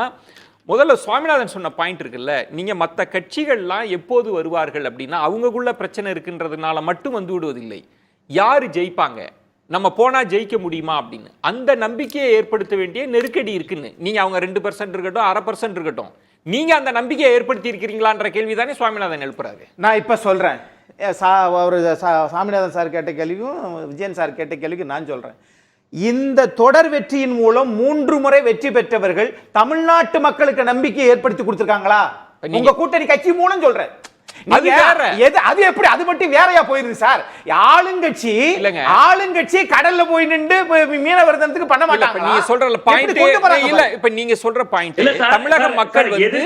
முதல்ல சுவாமிநாதன் சொன்ன பாயிண்ட் இருக்குல்ல, நீங்க மற்ற கட்சிகள்லாம் எப்போது வருவார்கள் அப்படின்னா அவங்களுக்குள்ள பிரச்சனை இருக்குன்றதுனால மட்டும் வந்து விடுவதில்லை. யாரு ஜெயிப்பாங்க, நம்ம போனா ஜெயிக்க முடியுமா அப்படின்னு அந்த நம்பிக்கையை ஏற்படுத்த வேண்டிய நெருக்கடி இருக்குன்னு. நீங்க அவங்க 2% இருக்கட்டும், 1/2% இருக்கட்டும், நீங்க அந்த நம்பிக்கையை ஏற்படுத்தி இருக்கிறீங்களான்ற கேள்வி தானே சுவாமிநாதன் எழுப்புறாரு. நான் இப்ப சொல்றேன். ஒரு சாமிநாதன் சார் கேட்ட கேள்வியும் விஜயன் சார் கேட்ட கேள்விக்கு நான் சொல்றேன். இந்த தொடர் வெற்றியின் மூலம் 3 முறை வெற்றி பெற்றவர்கள் தமிழ்நாட்டு மக்களுக்கு நம்பிக்கையை ஏற்படுத்தி கொடுத்திருக்காங்களா? உங்க கூட்டணி கட்சி மூலம் சொல்றேன். அது வேற. அது எப்படி அது மட்டும் வேறையா போயிருது சார்? ஆளுங்கட்சி இல்லங்க. ஆளுங்கட்சி கடல்ல போய் நின்று மீனவர் தினத்துக்கு பண்ண மாட்டாங்க. நீங்க சொல்ற பாயிண்ட் இல்ல, இப்ப நீங்க சொல்ற பாயிண்ட் தமிழக மக்கள் வந்து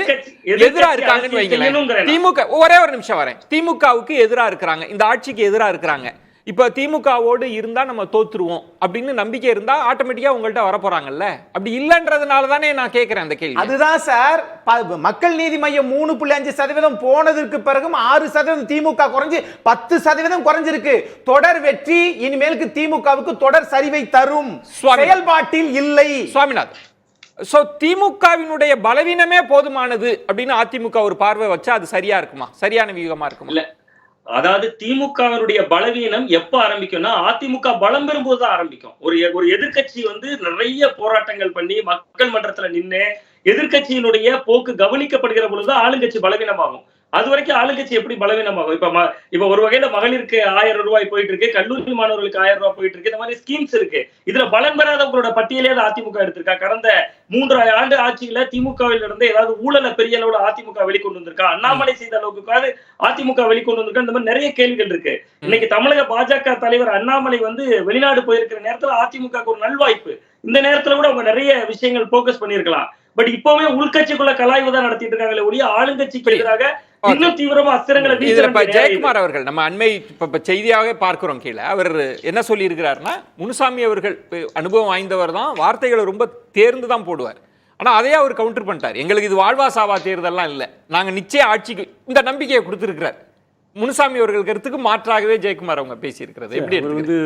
எதிரா இருக்காங்கன்னு வைங்களேன். திமுக ஒரே ஒரு நிமிஷம் வரேன். திமுகவுக்கு எதிரா இருக்கிறாங்க, இந்த ஆட்சிக்கு எதிரா இருக்கிறாங்க. இப்ப திமுகவோடு இருந்தா நம்ம தோத்துருவோம் அப்படின்னு நம்பிக்கை இருந்தா ஆட்டோமேட்டிக்கா உங்கள்ட்ட வர போறாங்கல்ல. அப்படி இல்லன்றதுனால தானே நான் கேட்கிறேன் அந்த கேள்வி. அதுதான் சார், மக்கள் நீதி மையம் 3.5% போனதற்கு பிறகும் 6% திமுக குறைஞ்சு 10% குறைஞ்சிருக்கு. தொடர் வெற்றி இனிமேலுக்கு திமுகவுக்கு தொடர் சரிவை தரும். செயல்பாட்டில் இல்லை. சுவாமிநாத், சோ திமுகவினுடைய பலவீனமே போதுமானது அப்படின்னு அதிமுக ஒரு பார்வை வச்சா அது சரியா இருக்குமா? சரியான வியூகமா இருக்குமா? இல்ல, அதாவது திமுகவினுடைய பலவீனம் எப்ப ஆரம்பிக்கும்னா அதிமுக பலம் பெறும்போதுதான் ஆரம்பிக்கும். ஒரு எதிர்க்கட்சி வந்து நிறைய போராட்டங்கள் பண்ணி மக்கள் மன்றத்துல நின்று எதிர்க்கட்சியினுடைய போக்கு கவனிக்கப்படுகிற பொழுதுதான் ஆளுங்கட்சி பலவீனமாகும். அது வரைக்கும் ஆளுங்கட்சி எப்படி பலவீனமாகும்? இப்ப ஒரு வகையில மகளிருக்கு 1000 ரூபாய் போயிட்டு இருக்கு, கல்லூரி மாணவர்களுக்கு 1000 ரூபாய் போயிட்டு இருக்கு. இந்த மாதிரி ஸ்கீம்ஸ் இருக்கு. இதுல பலம் பெறாதவங்களோட பட்டியலே அதிமுக எடுத்திருக்கா. கடந்த 3 ஆண்டு ஆட்சியில திமுகவில் இருந்து ஏதாவது ஊழல பெரிய அளவுல அதிமுக வெளிக்கொண்டு வந்திருக்கா? அண்ணாமலை செய்த அளவுக்கு அதிமுக வெளிக்கொண்டு வந்திருக்கா? இந்த மாதிரி நிறைய கேள்விகள் இருக்கு. இன்னைக்கு தமிழக பாஜக தலைவர் அண்ணாமலை வந்து வெளிநாடு போயிருக்கிற நேரத்துல அதிமுக ஒரு நல்வாய்ப்பு. இந்த நேரத்துல கூட அவங்க நிறைய விஷயங்கள் போக்கஸ் பண்ணிருக்கலாம். பட் இப்பவுமே உள்கட்சிக்குள்ள கலாய்வு தான் நடத்திட்டு இருக்காங்களே ஒழிய ஆளுங்கட்சிக்கு எதிராக இன்னும் தீவிரமா அஸ்திரங்களை ஜெயக்குமார் அவர்கள் நம்ம அண்மை செய்தியாக பார்க்கிறோம். கீழே அவர் என்ன சொல்லி இருக்கிறாருன்னா, முனுசாமி அவர்கள் அனுபவம் வாய்ந்தவர் தான், வார்த்தைகளை ரொம்ப தேர்ந்து தான் போடுவார். ஆனா அதையே அவர் கவுண்டர் பண்ணிட்டார். எங்களுக்கு இது வாழ்வா சாவா தேர்தல்லாம் இல்லை, நாங்க நிச்சய ஆட்சிக்கு இந்த நம்பிக்கையை கொடுத்திருக்கிறார். முனுசாமி அவர்கள் கருத்துக்கு மாற்றாகவே ஜெயக்குமார் அவங்க பேசியிருக்கிறது. எப்படி வந்து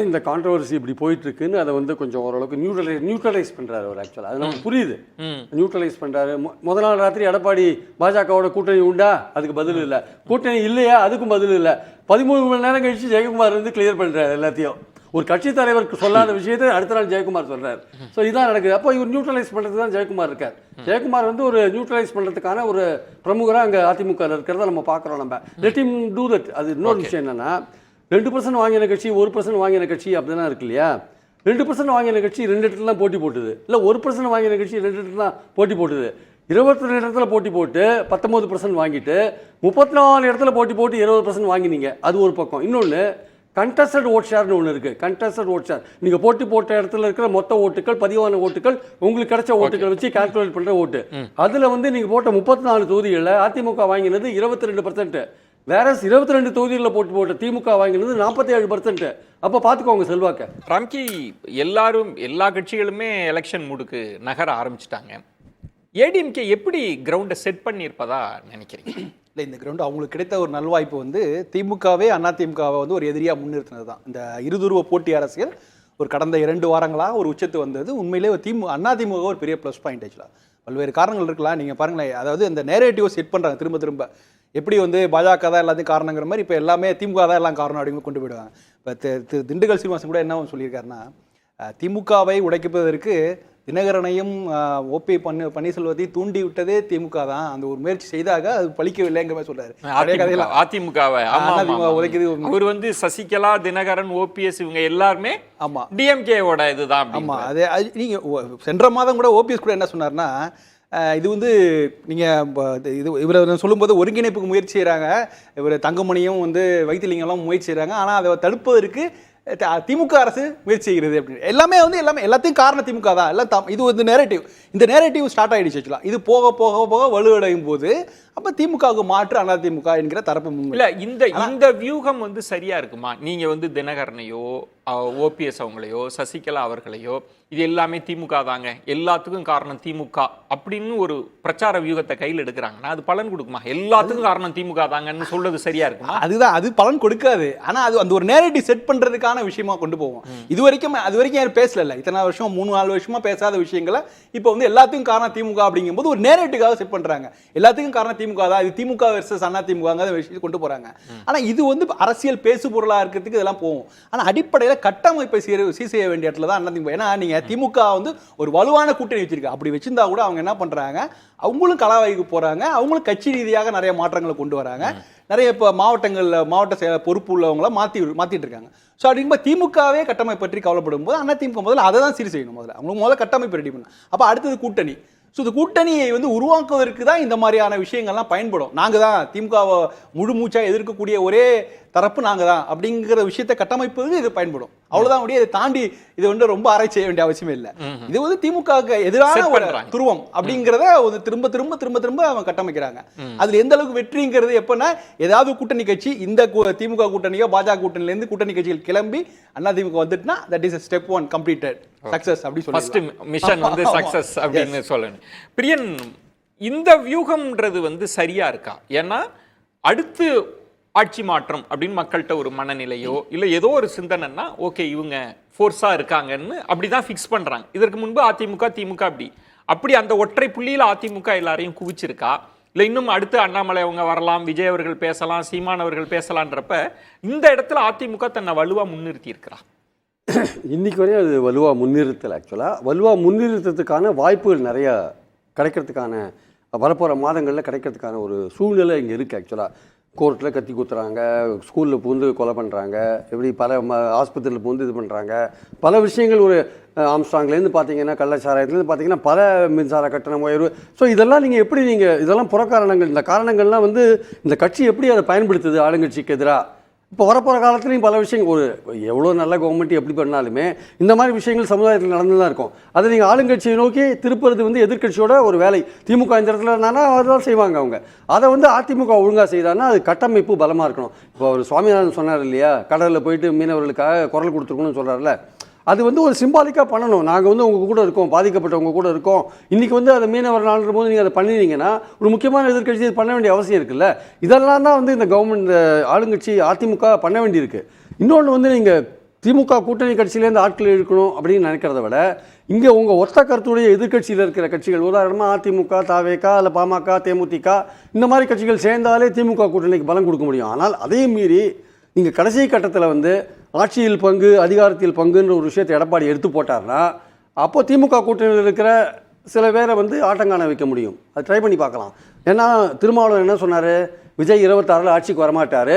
இந்த கான்ட்ரவர்சி இப்படி போயிட்டு இருக்குன்னு அதை வந்து கொஞ்சம் ஓரளவுக்கு நியூட்ரலைஸ் பண்றாரு அவர். ஆக்சுவலா அது நமக்கு புரியுது, நியூட்ரலைஸ் பண்றாரு. முதல் நாள் ராத்திரி எடப்பாடி பாஜகவோட கூட்டணி உண்டா, அதுக்கு பதில் இல்லை. கூட்டணி இல்லையா, அதுக்கும் பதில் இல்லை. 13 மணி நேரம் கழிச்சு ஜெயக்குமார் வந்து கிளியர் பண்றாரு எல்லாத்தையும். ஒரு கட்சி தலைவருக்கு சொல்லாத விஷயத்தை அடுத்த நாள் ஜெயக்குமார் சொல்றாரு. ஸோ இதான் நடக்குது. அப்போ இவர் நியூட்ரலைஸ் பண்ணுறது தான் ஜெயக்குமார் இருக்கார். ஜெயக்குமார் வந்து ஒரு நியூட்ரலைஸ் பண்ணுறதுக்கான ஒரு பிரமுகராக அங்கே அதிமுக இருக்கிறத நம்ம பார்க்குறோம். நம்ம லெட் ஹிம் டூ தட். அது இன்னொரு விஷயம் என்னன்னா, 2% வாங்கின கட்சி 1% வாங்கின கட்சி அப்படிதான் இருக்கு இல்லையா? 2% வாங்கின கட்சி 2 இடத்துல போட்டி போட்டுது, இல்லை 1% வாங்கின கட்சி 2 இடத்துல போட்டி போட்டுது. 22 இடத்துல போட்டி போட்டு 19% வாங்கிட்டு 34 இடத்துல போட்டி போட்டு 20% வாங்கினீங்க. அது ஒரு பக்கம். இன்னொன்று கண்டஸ்டட் ஓட் ஷேர்னு ஒன்று இருக்குது. கண்டஸ்டட் ஓட் ஷேர், நீங்கள் போட்டி போட்ட இடத்துல இருக்கிற மொத்த ஓட்டுகள், பதிவான ஓட்டுகள், உங்களுக்கு கிடைச்ச ஓட்டுகள் வச்சு கால்குலேட் பண்ணுற ஓட்டு. அதில் வந்து நீங்கள் போட்ட 34 தொகுதிகளில் அதிமுக வாங்கினது 22%. வேற 22 தொகுதிகளில் போட்டு போட்ட திமுக வாங்கினது 47%. அப்போ பார்த்துக்கோங்க செல்வாக்க. ராம்கி, எல்லா கட்சிகளுமே எலெக்ஷன் மூடுக்கு நகர ஆரம்பிச்சிட்டாங்க. ஏடிஎம்கே எப்படி கிரவுண்டை செட் பண்ணியிருப்பதா நினைக்கிறீங்க? இல்லை, இந்த கிரவுண்டு அவங்களுக்கு கிடைத்த ஒரு நல்வாய்ப்பு வந்து திமுகவே அதிமுகவை வந்து ஒரு எதிரியாக முன்னிறுத்தினது தான். இந்த இருதுருவ போட்டி அரசியல் ஒரு கடந்த 2 வாரங்களாக ஒரு உச்சத்து வந்தது. உண்மையிலே அதிமுக ஒரு பெரிய ப்ளஸ் பாயிண்ட். ஆக்சுவலாக பல்வேறு காரணங்கள் இருக்கலாம். நீங்கள் பாருங்களேன், அதாவது இந்த நேரேட்டிவ் செட் பண்ணுறாங்க திரும்ப திரும்ப. எப்படி வந்து பாஜக தான் எல்லாத்தையும் காரணங்கிற மாதிரி இப்போ எல்லாமே திமுக தான் எல்லாம் காரணம் அப்படின்னு கொண்டு போயிடுவாங்க. இப்போ திண்டுக்கல் சீனிவாசன் கூட என்ன சொல்லியிருக்காருன்னா, திமுகவை உடைப்பதற்கு தினகரனையும் ஓபி பன்னீர்செல்வத்தை தூண்டி விட்டதே திமுக தான். அந்த ஒரு முயற்சி செய்தாக அது பலிக்கவில்லைங்கிற மாதிரி சொல்றாரு. அதிமுகவை அவர் வந்து சசிகலா, தினகரன், ஓபிஎஸ் இவங்க எல்லாருமே ஆமா டிஎம்கேவோட இதுதான். ஆமா, அதே நீங்க சென்ற மாதம் கூட ஓபிஎஸ் கூட என்ன சொன்னார்னா, இது வந்து நீங்கள் இவரை சொல்லும்போது ஒருங்கிணைப்புக்கு முயற்சி செய்கிறாங்க, இவர் தங்கமணியும் வந்து வைத்திலிங்கெல்லாம் முயற்சி செய்கிறாங்க, ஆனால் அதை தடுப்பதற்கு திமுக அரசு முயற்சி செய்கிறது அப்படின்னு. எல்லாத்தையும் காரணம் திமுக தான். எல்லாம் இது வந்து இந்த நேரேட்டிவ் ஸ்டார்ட் ஆகிடுச்சு. ஆக்சுவலாக இது போக போக போக வலுவடையும் போது அப்போ திமுகவுக்கு மாற்று அதிமுக என்கிற தரப்பு இல்லை. இந்த வியூகம் வந்து சரியா இருக்குமா? நீங்க வந்து தினகரனையோ ஓபிஎஸ் அவங்களையோ சசிகலா அவர்களையோ இது எல்லாமே திமுக தாங்க, எல்லாத்துக்கும் காரணம் திமுக அப்படின்னு ஒரு பிரச்சார வியூகத்தை கையில் எடுக்கிறாங்கன்னா அது பலன் கொடுக்குமா? எல்லாத்துக்கும் காரணம் திமுக தாங்கன்னு சொல்றது சரியா இருக்குமா? அது பலன் கொடுக்காது. ஆனா அது அந்த ஒரு நேரேட்டிவ் செட் பண்றதுக்கான விஷயமா கொண்டு போவோம். அது வரைக்கும் யாரும் பேசல. இத்தனை வருஷம் 3-4 வருஷமா பேசாத விஷயங்களை இப்போ வந்து எல்லாத்துக்கும் காரணம் திமுக அப்படிங்கும்போது ஒரு நேரேட்டிவாக செட் பண்றாங்க. எல்லாத்துக்கும் காரணம் திமுக தான், இது திமுக வெர்சஸ் அதிமுக விஷயத்தை கொண்டு போறாங்க. ஆனா இது வந்து அரசியல் பேசு பொருளா இருக்கிறதுக்கு இதெல்லாம் போகும். ஆனா அடிப்படையில் கட்டமைப்பை சீர் செய்ய வேண்டிய இடத்துல தான் அதிமுக. ஏன்னா நீங்க திமுக வந்து ஒரு வலுவான கூட்டணி வச்சிருக்க, அப்படி வச்சிருந்தா கூட அவங்க என்ன பண்றாங்க, அவங்களும் கலாவாய்க்கு போறாங்க, அவங்களும் கட்சி ரீதியாக நிறைய மாற்றங்களை கொண்டு வராங்க. நிறைய இப்போ மாவட்ட பொறுப்பு உள்ளவங்கள மாத்திட்டு இருக்காங்க. ஸோ அப்படிங்கும்போது திமுகவே கட்டமைப்பு பற்றி கவலைப்படும் போது அதிமுக முதல்ல அதை தான் சீர் செய்யணும். அவங்களுக்கு முதல்ல கட்டமைப்பு ரெடி பண்ணணும். அப்போ அடுத்தது கூட்டணி. ஸோ இந்த கூட்டணியை வந்து உருவாக்குவதற்கு தான் இந்த மாதிரியான விஷயங்கள்லாம் பயன்படும். நாங்கள் தான் திமுகவை முழு மூச்சாக எதிர்க்கக்கூடிய ஒரே தரப்பு நாங்கள் தான் அப்படிங்கிற விஷயத்தை கட்டமைப்பது இது பயன்படும். அவ்வளவுதான் முடியும். இதை தாண்டி இது வந்து ரொம்ப ஆராய்ச்சி செய்ய வேண்டிய அவசியமே இல்லை. இது வந்து திமுகவுக்கு எதிரான ஒரு துருவம் அப்படிங்கிறத ஒரு திரும்ப திரும்ப திரும்ப திரும்ப அவங்க கட்டமைக்கிறாங்க. அதுல எந்த அளவுக்கு வெற்றிங்கிறது எப்பன்னா, ஏதாவது கூட்டணி கட்சி இந்த திமுக கூட்டணியோ பாஜக கூட்டணில இருந்து கூட்டணி கட்சிகள் கிளம்பி அண்ணா திமுக வந்துட்டுனா that is step 1 completed success அப்படி சொல்லி ஃபர்ஸ்ட் மிஷன் வந்து சக்சஸ் அப்படின்னு சொல்லணும். பிரியன், இந்த வியூகம்ன்றது வந்து சரியா இருக்கா? ஏன்னா அடுத்து ஆட்சி மாற்றம் அப்படின்னு மக்கள்கிட்ட ஒரு மனநிலையோ இல்லை ஏதோ ஒரு சிந்தனைன்னா ஓகே இவங்க ஃபோர்ஸா இருக்காங்கன்னு அப்படிதான் ஃபிக்ஸ் பண்றாங்க. இதற்கு முன்பு அதிமுக திமுக அப்படி அந்த ஒற்றை புள்ளியில் அதிமுக எல்லாரையும் குவிச்சிருக்கா? இல்லை இன்னும் அடுத்து அண்ணாமலை அவங்க வரலாம், விஜய் அவர்கள் பேசலாம், சீமான் அவர்கள் பேசலான்றப்ப இந்த இடத்துல அதிமுக தன்னை வலுவா முன்னிறுத்தி இருக்கிறா? இன்னைக்கு வரையும் அது வலுவாக முன்னிறுத்தல். ஆக்சுவலாக வலுவாக முன்னிறுத்தத்துக்கான வாய்ப்புகள் நிறையா கிடைக்கிறதுக்கான வரப்போகிற மாதங்களில் கிடைக்கிறதுக்கான ஒரு சூழ்நிலை இங்கே இருக்குது. ஆக்சுவலாக கோர்ட்டில் கத்தி குத்துறாங்க, ஸ்கூலில் பூந்து கொலை பண்ணுறாங்க, எப்படி பல ஆஸ்பத்திரியில் பூந்து இது பண்ணுறாங்க, பல விஷயங்கள். ஒரு ஆம்ஸ்ட்ராங்லேருந்து பார்த்தீங்கன்னா கள்ளச்சாராயத்துலேருந்து பார்த்தீங்கன்னா பல மின்சார கட்டணம் உயர்வு. ஸோ இதெல்லாம் இதெல்லாம் புறக்காரணங்கள். இந்த காரணங்கள்லாம் வந்து இந்த கட்சி எப்படி அதை பயன்படுத்துது ஆளுங்கட்சிக்கு எதிராக. இப்போ வரப்போகிற காலத்துலையும் பல விஷயங்கள், ஒரு எவ்வளோ நல்ல கவர்மெண்ட் எப்படி பண்ணாலுமே இந்த மாதிரி விஷயங்கள் சமுதாயத்தில் நடந்து தான் இருக்கும். அதை நீங்கள் ஆளுங்கட்சியை நோக்கி திருப்புறது வந்து எதிர்க்கட்சியோட ஒரு வேலை. திமுக இந்த இடத்துல இருந்தானா அதெல்லாம் செய்வாங்க அவங்க. அதை வந்து அதிமுக ஒழுங்காக செய்தான்னா அது கட்டமைப்பு பலமாக இருக்கணும். இப்போ ஒரு சுவாமிநாதன் சொன்னார் இல்லையா, கடலில் போயிட்டு மீனவர்களுக்காக குரல் கொடுத்துருக்கணும்னு சொல்கிறார்ல, அது வந்து ஒரு சிம்பாலிக்காக பண்ணணும். நாங்கள் வந்து உங்கள் கூட இருக்கோம், பாதிக்கப்பட்டவங்க கூட இருக்கோம். இன்றைக்கி வந்து அதை மீனவர் நாள்ன்ற போது நீங்கள் அதை பண்ணினீங்கன்னா ஒரு முக்கியமான எதிர்க்கட்சி இது பண்ண வேண்டிய அவசியம் இருக்குல்ல. இதெல்லாம் தான் வந்து இந்த கவர்மெண்ட், இந்த ஆளுங்கட்சி அதிமுக பண்ண வேண்டியிருக்கு. இன்னொன்று வந்து நீங்கள் திமுக கூட்டணி கட்சியிலேருந்து ஆட்கள் இழுக்கணும் அப்படின்னு நினைக்கிறத விட இங்கே உங்கள் ஒத்த கருத்துடைய எதிர்க்கட்சியில் இருக்கிற கட்சிகள், உதாரணமாக அதிமுக, தாவேகா, இல்லை பாமக, தேமுதிக, இந்த மாதிரி கட்சிகள் சேர்ந்தாலே திமுக கூட்டணிக்கு பலம் கொடுக்க முடியும். ஆனால் அதையும் மீறி நீங்கள் கடைசி கட்டத்தில் வந்து ஆட்சியில் பங்கு, அதிகாரத்தில் பங்குன்ற ஒரு விஷயத்தை எடப்பாடி எடுத்து போட்டார்னா அப்போது திமுக கூட்டணியில் இருக்கிற சில பேரை வந்து ஆட்டங்காண வைக்க முடியும். அது ட்ரை பண்ணி பார்க்கலாம். ஏன்னா திருமாவளவன் என்ன சொன்னார், விஜய் 26 ஆட்சிக்கு வரமாட்டார்,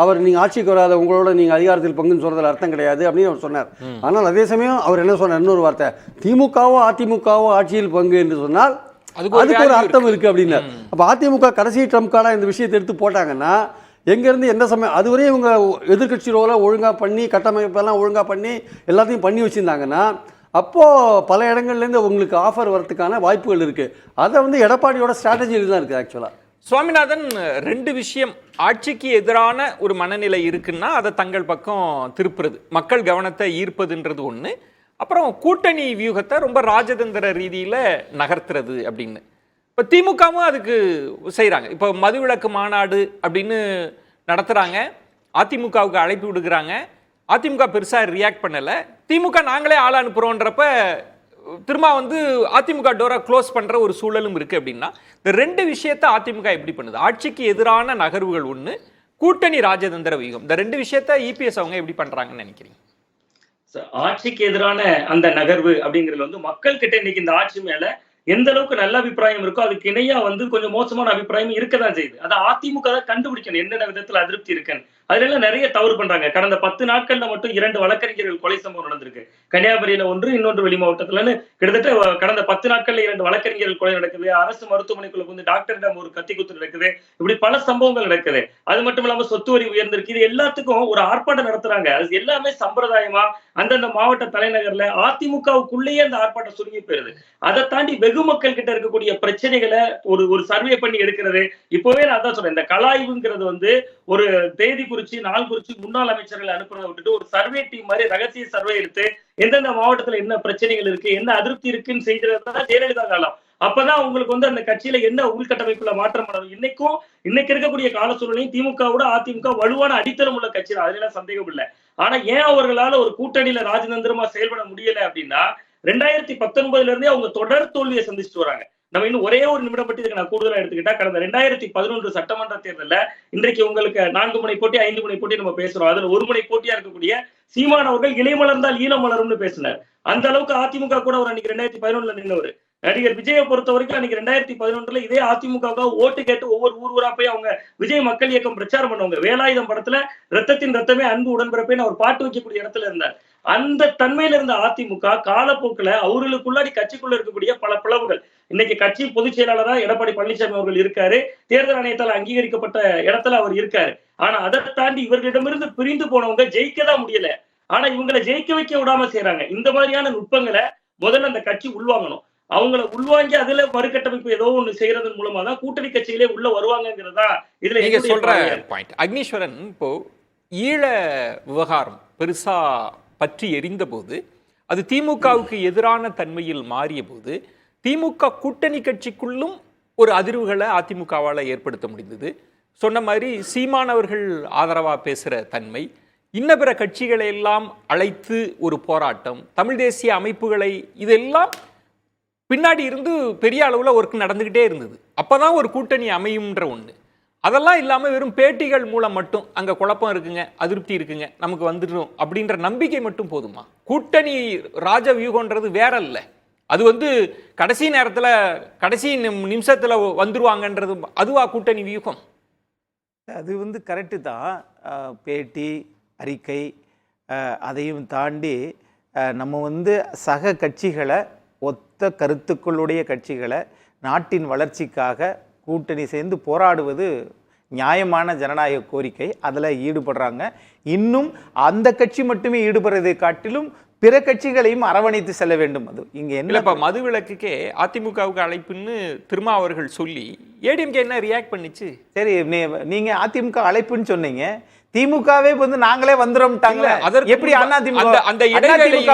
அவர் நீங்கள் ஆட்சிக்கு வராத உங்களோட நீங்கள் அதிகாரத்தில் பங்குன்னு சொல்கிறதுல அர்த்தம் கிடையாது அப்படின்னு அவர் சொன்னார். ஆனால் அதே சமயம் அவர் என்ன சொன்னார், இன்னொரு வார்த்தை, திமுகவோ அதிமுகவோ ஆட்சியில் பங்கு என்று சொன்னால் அதுக்கு ஒரு அர்த்தம் இருக்குது அப்படின்னார். அப்போ அதிமுக கடைசி ட்ரம்ப் கார்டாக இந்த விஷயத்தை எடுத்து போட்டாங்கன்னா எங்கேருந்து எந்த சமயம் அதுவரையும் இவங்க எதிர்கட்சி ரோலை ஒழுங்காக பண்ணி கட்டமைப்பெல்லாம் ஒழுங்காக பண்ணி எல்லாத்தையும் பண்ணி வச்சுருந்தாங்கன்னா அப்போது பல இடங்கள்லேருந்து உங்களுக்கு ஆஃபர் வரதுக்கான வாய்ப்புகள் இருக்குது. அதை வந்து எடப்பாடியோட ஸ்ட்ராட்டஜியில் தான் இருக்குது. ஆக்சுவலாக சுவாமிநாதன், 2 விஷயம். ஆட்சிக்கு எதிரான ஒரு மனநிலை இருக்குன்னா அதை தங்கள் பக்கம் திருப்புறது, மக்கள் கவனத்தை ஈர்ப்பதுன்றது ஒன்று. அப்புறம் கூட்டணி வியூகத்தை ரொம்ப ராஜதந்திர ரீதியில் நகர்த்துறது அப்படின்னு. இப்போ திமுகவும் அதுக்கு செய்கிறாங்க. இப்போ மதுவிலக்கு மாநாடு அப்படின்னு நடத்துகிறாங்க, அதிமுகவுக்கு அழைப்பு விடுக்கிறாங்க. அதிமுக பெருசாக ரியாக்ட் பண்ணலை. திமுக நாங்களே ஆள் அனுப்புகிறோன்றப்ப திரும்ப வந்து அதிமுக டோரை க்ளோஸ் பண்ணுற ஒரு சூழலும் இருக்குது. அப்படின்னா இந்த 2 விஷயத்தை அதிமுக எப்படி பண்ணுது? ஆட்சிக்கு எதிரான நகர்வுகள் ஒன்று, கூட்டணி ராஜதந்திர வியூகம். இந்த 2 விஷயத்தை இபிஎஸ் அவங்க எப்படி பண்ணுறாங்கன்னு நினைக்கிறீங்க? ஆட்சிக்கு எதிரான அந்த நகர்வு அப்படிங்கிறது வந்து மக்கள் கிட்ட இன்னைக்கு இந்த ஆட்சி மேல எந்த அளவுக்கு நல்ல அபிப்பிராயம் இருக்கோ அதுக்கு இணையா வந்து கொஞ்சம் மோசமான அபிப்பிராயம் இருக்கதான் செய்யுது. அதை அதிமுக தான் கண்டுபிடிக்கணும் என்னென்ன விதத்துல அதிருப்தி இருக்குன்னு. அதுல எல்லாம் நிறைய தவறு பண்றாங்க. கடந்த 10 நாட்கள்ல மட்டும் 2 வழக்கறிஞர்கள் கொலை சம்பவம் நடந்திருக்கு. கன்னியாகுமரியில ஒன்று, இன்னொன்று வெளி மாவட்டத்துலன்னு கிட்டத்தட்ட கடந்த 10 நாட்கள்ல 2 வழக்கறிஞர்கள் கொலை நடக்குது. அரசு மருத்துவமனைக்குள்ள வந்து டாக்டரிடம் ஒரு கத்தி குத்து நடக்குது. இப்படி பல சம்பவங்கள் நடக்குது. அது மட்டும் இல்லாம சொத்து வரி உயர்ந்திருக்கு. இது எல்லாத்துக்கும் ஒரு ஆர்ப்பாட்டம் நடத்துறாங்க. அது எல்லாமே சம்பிரதாயமா அந்தந்த மாவட்ட தலைநகர்ல அதிமுகவுக்குள்ளேயே அந்த ஆர்ப்பாட்டம் சுருங்கி போயிருது. அதை தாண்டி வெகு மக்கள் கிட்ட இருக்கக்கூடிய பிரச்சனைகளை ஒரு சர்வே பண்ணி எடுக்கிறது. இப்பவே நான் தான் சொல்றேன், இந்த கலாய்வுங்கிறது வந்து ஒரு தேதி குறிச்சு, நாள் குறிச்சு முன்னாள் அமைச்சர்களை அனுப்புறதை விட்டுட்டு ஒரு சர்வே டீம் மாதிரி ரகசிய சர்வே எடுத்து எந்தெந்த மாவட்டத்துல என்ன பிரச்சனைகள் இருக்கு, என்ன அதிருப்தி இருக்குன்னு செய்யறதுதான் ஜெயலலிதா காலம். அப்பதான் உங்களுக்கு வந்து அந்த கட்சியில என்ன உள்கட்டமைப்புல மாற்றம் பண்ணணும். இன்னைக்கு இருக்கக்கூடிய கால சூழ்நிலையும் திமுகவோட அதிமுக வலுவான அடித்தளம் உள்ள கட்சி தான், அதுல சந்தேகம் இல்லை. ஆனா ஏன் அவர்களால ஒரு கூட்டணியில ராஜதந்திரமா செயல்பட முடியல அப்படின்னா 2019 இருந்தே அவங்க தொடர் தோல்வியை சந்திச்சுட்டு வராங்க. நம்ம இன்னும் ஒரே ஒரு நிமிடம் பற்றி இதுக்கு நான் கூடுதலா எடுத்துக்கிட்டா, கடந்த 2011 சட்டமன்ற தேர்தலில் இன்றைக்கு உங்களுக்கு 4 முனை போட்டி 5 முனை போட்டி நம்ம பேசுறோம். அதுல 1 முனை போட்டியா இருக்கக்கூடிய சீமான் அவர்கள் இலை மலர்ந்தால் ஈழம் மலரும்னு பேசினார். அந்த அளவுக்கு அதிமுக கூட ஒரு அன்னைக்கு 2011 நின்றவர். நடிகர் விஜயை பொறுத்த வரைக்கும் அன்னைக்கு 2011 இதே அதிமுக ஓட்டு கேட்டு ஒவ்வொரு ஊரா போய் அவங்க விஜய் மக்கள் இயக்கம் பிரச்சாரம் பண்ணுவாங்க. வேலாயுதம் படத்துல ரத்தத்தின் ரத்தமே அன்பு உடன்பிறப்பேன்னு அவர் பாட்டு வைக்கக்கூடிய இடத்துல இருந்தார். அந்த தன்மையில இருந்த அதிமுக காலப்போக்கில் அவர்களுக்குள்ளாடி கட்சிக்குள்ள இருக்கக்கூடிய பல பிளவுகள், இன்னைக்கு கட்சி பொதுச் செயலாளரா எடப்பாடி பழனிசாமி அவர்கள் இருக்காரு, தேர்தல் ஆணையத்தால் அங்கீகரிக்கப்பட்ட இடத்துல அவர் இருக்காரு. ஆனா அதை தாண்டி இவர்களிடமிருந்து பிரிந்து போனவங்க ஜெயிக்கதான் முடியல. ஆனா இவங்களை ஜெயிக்க வைக்க விடாம செய்யறாங்க. இந்த மாதிரியான நுட்பங்களை முதல்ல அந்த கட்சி உள்வாங்கணும். அவங்கள உள்வாங்கி அதுல மறுகட்டமைப்பு ஏதோ ஒண்ணு செய்யறதன் மூலமா தான் கூட்டணி கட்சிகளே உள்ள வருவாங்கிறதா இதுல நீங்க சொல்ற பாயிண்ட். அக்னீஸ்வரன், இப்போ ஈழ விவகாரம் பெருசா பற்றி எரிந்த போது, அது திமுகவுக்கு எதிரான தன்மையில் மாறிய போது, திமுக கூட்டணி கட்சிக்குள்ளும் ஒரு அதிர்வுகளை அதிமுகவால் ஏற்படுத்த முடிந்தது. சொன்ன மாதிரி சீமானவர்கள் ஆதரவா பேசுற தன்மை, இன்ன பிற கட்சிகளை எல்லாம் அழைத்து ஒரு போராட்டம், தமிழ் தேசிய அமைப்புகளை, இதெல்லாம் பின்னாடி இருந்து பெரிய அளவில் ஒர்க் நடந்துகிட்டே இருந்தது. அப்பதான் ஒரு கூட்டணி அமையும்ன்ற ஒன்று. அதெல்லாம் இல்லாமல் வெறும் பேட்டிகள் மூலம் மட்டும் அங்கே குழப்பம் இருக்குங்க, அதிருப்தி இருக்குங்க, நமக்கு வந்துடும் அப்படின்ற நம்பிக்கை மட்டும் போதுமா? கூட்டணி ராஜ வியூகன்றது வேற இல்லை. அது கடைசி நேரத்தில் கடைசி நிமிஷத்தில் வந்துருவாங்கன்றது அதுவா கூட்டணி வியூகம்? அது கரெக்டு தான். பேட்டி, அறிக்கை, அதையும் தாண்டி நம்ம சக கட்சிகளை, ஒத்த கருத்துக்களுடைய கட்சிகளை நாட்டின் வளர்ச்சிக்காக கூட்டணி சேர்ந்து போராடுவது நியாயமான ஜனநாயக கோரிக்கை. அதில் ஈடுபடுறாங்க. இன்னும் அந்த கட்சி மட்டுமே ஈடுபடுறதை காட்டிலும் பிற கட்சிகளையும் அரவணைத்து செல்ல வேண்டும். அது இங்கே என்ன, இப்போ மதுவிலக்குக்கே அதிமுகவுக்கு அழைப்புன்னு திருமாவர்கள் சொல்லி ஏடிஎம்கே என்ன ரியாக்ட் பண்ணிச்சு? சரி, நீங்க அதிமுக அழைப்புன்னு சொன்னீங்க, திமுகவே நாங்களே வந்துறோம்ட்டாங்க. எப்படி அந்த இடைவேளையில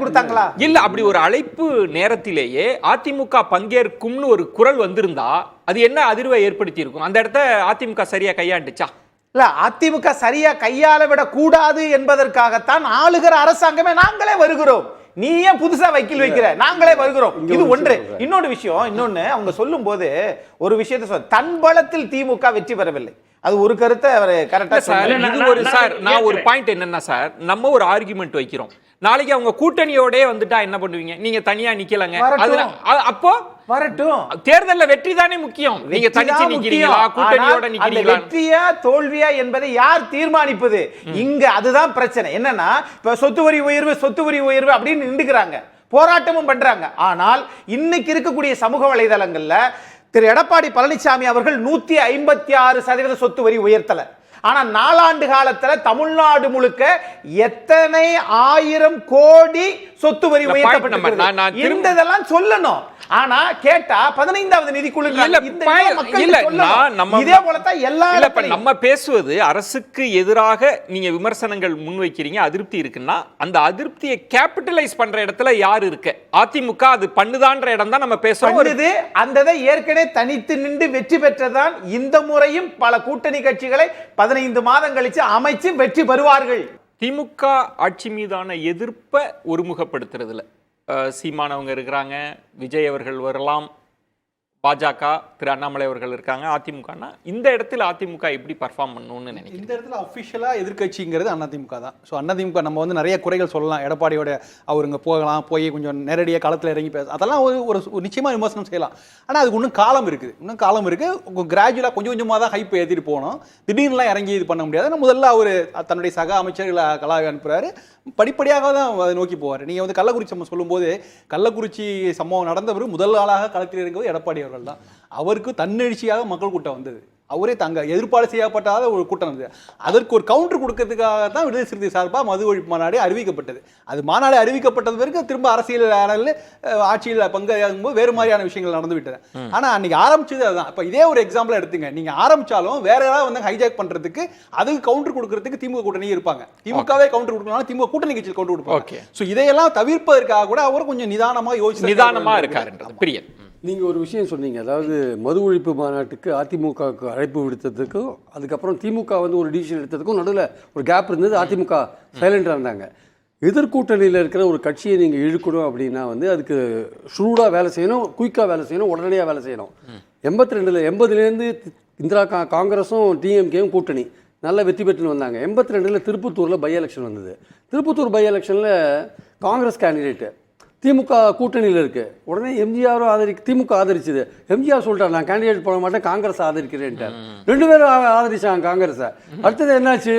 கொடுத்தாங்களா? இல்ல, அப்படி ஒரு அழைப்பு நேரத்திலேயே அதிமுக பங்கேற்கும்னு ஒரு குரல் வந்திருந்தா அது என்ன அதிர்வை ஏற்படுத்தி இருக்கும்? அந்த இடத்த அதிமுக சரியா கையாண்டுச்சா? இல்ல, அதிமுக சரியா கையாள விட கூடாது என்பதற்காகத்தான் ஆளுகிற அரசாங்கமே நாங்களே வருகிறோம், நீ ஏன் புதுசா வைக்கல் வைக்கிற, நாங்களே வருகிறோம். இது ஒன்று. இன்னொரு விஷயம், இன்னொன்னு அவங்க சொல்லும் போது ஒரு விஷயத்தை சொல்ல, தன் பலத்தில் திமுக வெற்றி பெறவில்லை. அது ஒரு கருத்தை அவர் கரெக்டா சார். நான் ஒரு பாயிண்ட் என்னன்னா சார், நம்ம ஒரு ஆர்குமெண்ட் வைக்கிறோம், நாளைக்கு அவங்க கூட்டணியோட வந்துட்டா என்ன பண்ணுவீங்க? நீங்க தனியா நிக்கலங்க, அப்போ வரட்டும். தேர்தல்ல வெற்றி தானே முக்கியம். நீங்க தனிச்சு நிக்கிறீங்களா, கூட்டணியோட நிக்கிறீங்களா? வெற்றியா தோல்வியா என்பதை யார் தீர்மானிப்பது? இங்க அதுதான் பிரச்சனை. என்னன்னா, இப்ப சொத்து வரி உயர்வு அப்படின்னு நின்றுக்கிறாங்க, போராட்டமும் பண்றாங்க. ஆனால் இன்னைக்கு இருக்கக்கூடிய சமூக வலைதளங்கள்ல திரு எடப்பாடி பழனிசாமி அவர்கள் 156% சொத்து வரி உயர்த்தல. ஆனா 4 ஆண்டு காலத்துல தமிழ்நாடு முழுக்க எத்தனை 1000 கோடி சொத்து வரி உயர்த்தப்பட்டிருக்கிறது இருந்ததெல்லாம் சொல்லணும். ஆனா கேட்டா 15வது நிதிக்குழு இதே போலதான் எல்லா நம்ம பேசுவது அரசுக்கு எதிராக நீங்க விமர்சனங்கள் முன்வைக்கிறீங்க, அதிருப்தி இருக்குன்னா அந்த அதிருப்தியை கேபிட்டலைஸ் பண்ற இடத்துல யாரு இருக்கு? அதிமுக அது பண்ணுதான்ற இடம் தான் நம்ம பேசுறோம். அந்த ஏற்கனவே தனித்து நின்று வெற்றி பெற்றதான் இந்த முறையும் பல கூட்டணி கட்சிகளை 15 மாதம் கழிச்சு அமைச்சு வெற்றி பெறுவார்கள். திமுக ஆட்சி மீதான எதிர்ப்பை ஒருமுகப்படுத்துறதுல சீமானவங்க இருக்கிறாங்க, விஜய் அவர்கள் வரலாம், பாஜக திரு அண்ணாமலை அவர்கள் இருக்காங்க, அதிமுகனா இந்த இடத்துல அதிமுக எப்படி பர்ஃபார்ம் பண்ணணும்னு நினைக்கிறேன். இந்த இடத்துல அஃபிஷியலா எதிர்கட்சிங்கிறது அதிமுக தான். ஸோ அதிமுக நம்ம நிறைய குறைகள் சொல்லலாம், எடப்பாடியோட அவருங்க போகலாம், போய் கொஞ்சம் நேரடியாக களத்தில் இறங்கி பேச, அதெல்லாம் ஒரு நிச்சயமாக விமர்சனம் செய்யலாம். ஆனால் அதுக்கு இன்னும் காலம் இருக்குது, கிராஜுவலாக கொஞ்சம் கொஞ்சமாக தான் ஹைப் ஏற்றிட்டு போகணும். திடீர்னுலாம் இறங்கி இது பண்ண முடியாது. முதல்ல அவர் தன்னுடைய சக அமைச்சர்களை கலாவி அனுப்புகிறாரு, படிப்படியாக தான் அதை நோக்கி போவார். நீங்கள் கள்ளக்குறிச்சி நம்ம சொல்லும்போது, கள்ளக்குறிச்சி சம்பவம் நடந்தவர் முதல் ஆளாக களத்தில் இறங்குவது எடப்பாடி அவர்கள் தான். அவருக்கு தன்னெழுச்சியாக மக்கள் கூட்டம் வந்தது, அவரே தங்க எதிர்ப்பாடு செய்யப்பட்டாத ஒரு கூட்டம் இருந்தது. அதற்கு ஒரு கவுண்டர் கொடுக்கறதுக்காக தான் விடுதலை சிறுத்தை சார்பாக மது ஒழிப்பு மாநாடு அறிவிக்கப்பட்டது. அது மாநாடு அறிவிக்கப்பட்டது பிறகு திரும்ப அரசியல் ஆட்சியில் பங்காகும் போது வேறு மாதிரியான விஷயங்கள் நடந்து விட்டது. ஆனா அன்னைக்கு ஆரம்பிச்சது அதுதான். இப்ப இதே ஒரு எக்ஸாம்பிள் எடுத்துங்க, நீங்க ஆரம்பிச்சாலும் வேற ஏதாவது ஹைஜாக் பண்றதுக்கு, அதுக்கு கவுண்டர் கொடுக்கறதுக்கு திமுக கூட்டணி இருப்பாங்க. திமுகவே கவுண்டர் கொடுக்கணும், திமுக கூட்டணி கட்சியில் கவுண்டர் கொடுப்பாங்க. சோ இதையெல்லாம் தவிர்ப்பதற்காக கூட அவர் கொஞ்சம் நிதானமா இருக்காருன்றது பிரியன். நீங்கள் ஒரு விஷயம் சொன்னீங்க, அதாவது மது ஒழிப்பு மாநாட்டுக்கு அதிமுகவுக்கு அழைப்பு விடுத்ததுக்கும் அதுக்கப்புறம் திமுக ஒரு டிசிஷன் எடுத்ததுக்கும் நடுவில் ஒரு கேப் இருந்தது. அதிமுக சைலண்டாக இருந்தாங்க. எதிர்கூட்டணியில் இருக்கிற ஒரு கட்சியை நீங்கள் இழுக்கணும் அப்படின்னா அதுக்கு ஷூடாக வேலை செய்யணும், குயிக்காக வேலை செய்யணும், உடனடியாக வேலை செய்யணும். 82லேருந்து இந்திரா காங்கிரஸும் டிஎம்கேயும் கூட்டணி நல்லா வெற்றி பெற்றுன்னு வந்தாங்க. 82ல் திருப்பத்தூரில் பை எலெக்ஷன் வந்தது. திருப்பத்தூர் பை எலெக்ஷனில் காங்கிரஸ் கேண்டிடேட்டு திமுக கூட்டணியில் இருக்குது. உடனே எம்ஜிஆரும் திமுக ஆதரிச்சுது. எம்ஜிஆர் சொல்லிட்டார், நான் கேண்டிடேட் போட மாட்டேன், காங்கிரஸ் ஆதரிக்கிறேன்ட்டார். 2 பேரும் ஆதரிச்சாங்க காங்கிரஸை. அடுத்தது என்னாச்சு,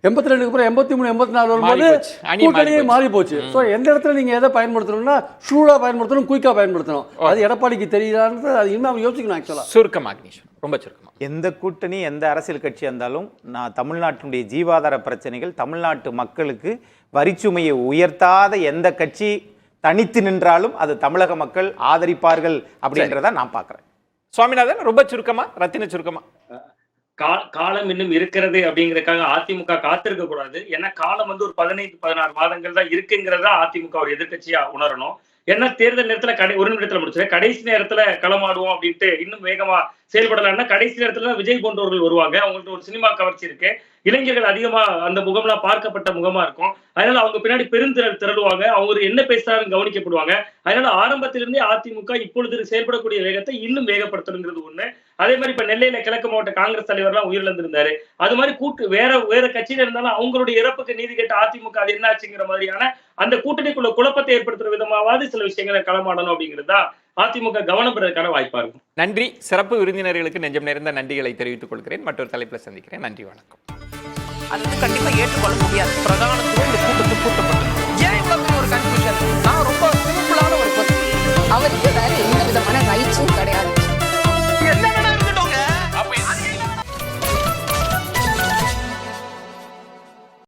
82க்கு அப்புறம் 83 84 வரும்போது மாறி போச்சு. அணி கூட்டணியே மாறி மாறி போச்சு. ஸோ எந்த இடத்துல நீங்க எதை பயன்படுத்தணும்னா ஷூடா பயன்படுத்தணும், குயிக்கா பயன்படுத்தணும். அது எடப்பாடிக்கு தெரியுதான்னு அது இன்னும் அவர் யோசிக்கணும் ஆக்சுவலா. சுருக்கமா அக்னீஸ்வரன், ரொம்ப சுருக்கமா. எந்த கூட்டணி எந்த அரசியல் கட்சி இருந்தாலும் நான் தமிழ்நாட்டினுடைய ஜீவாதார பிரச்சனைகள், தமிழ்நாட்டு மக்களுக்கு வரிச்சுமையை உயர்த்தாத எந்த கட்சி தனித்து நின்றாலும் அது தமிழக மக்கள் ஆதரிப்பார்கள் அப்படின்றத நான் பார்க்குறேன். சுவாமிநாதன், ரொம்ப சுருக்கமா, ரத்தின சுருக்கமா. காலம் இன்னும் இருக்கிறது அப்படிங்கறதுக்காக அதிமுக காத்திருக்க கூடாது. ஏன்னா காலம் வந்து ஒரு 15-16 மாதங்கள் தான் இருக்குங்கிறதா அதிமுக ஒரு எதிர்க்கட்சியா உணரணும். ஏன்னா தேர்தல் நேரத்துல ஒரு நிமிடத்துல முடிச்சு கடைசி நேரத்துல களமாடுவோம் அப்படின்ட்டு இன்னும் வேகமா செயல்படலாம்னா கடைசி நேரத்துல விஜய் போன்றவர்கள் வருவாங்க. அவங்கள்ட்ட ஒரு சினிமா கவர்ச்சி இருக்கு. இளைஞர்கள் அதிகமா அந்த முகம்லாம் பார்க்கப்பட்ட முகமா இருக்கும். அதனால அவங்க பின்னாடி பெருந்திரள் திரளுவாங்க. அவங்க என்ன பேசுறாருன்னு கவனிக்கப்படுவாங்க. அதனால ஆரம்பத்திலிருந்தே அதிமுக இப்பொழுது செயல்படக்கூடிய வேகத்தை இன்னும் வேகப்படுத்தணுங்கிறது ஒண்ணு. அதே மாதிரி இப்ப நெல்லையில கிழக்கு மாவட்ட காங்கிரஸ் தலைவர்லாம் உயிரிழந்திருந்தாரு. அது மாதிரி வேற கட்சியில இருந்தாலும் அவங்களுடைய இறப்புக்கு நீதி கேட்ட அதிமுக அது என்ன ஆச்சுங்கிற மாதிரியான அந்த கூட்டணிக்குள்ள குழப்பத்தை ஏற்படுத்துற விதமாவது சில விஷயங்களை களமாடணும் அப்படிங்கிறது தான் அதிமுக கவனம் பெறதுக்கான வாய்ப்பா இருக்கும். நன்றி. சிறப்பு விருந்தினர்களுக்கு நெஞ்சம் நிறைந்த நன்றிகளை தெரிவித்துக் கொள்கிறேன். மற்றொரு தலைப்புல சந்திக்கிறேன். நன்றி, வணக்கம். அது வந்து கண்டிப்பா ஏற்றுக்கொள்ள முடியாது. பிரதானத்துவம் இந்த கூட்டத்துக்கு கூட்டப்பட்டது.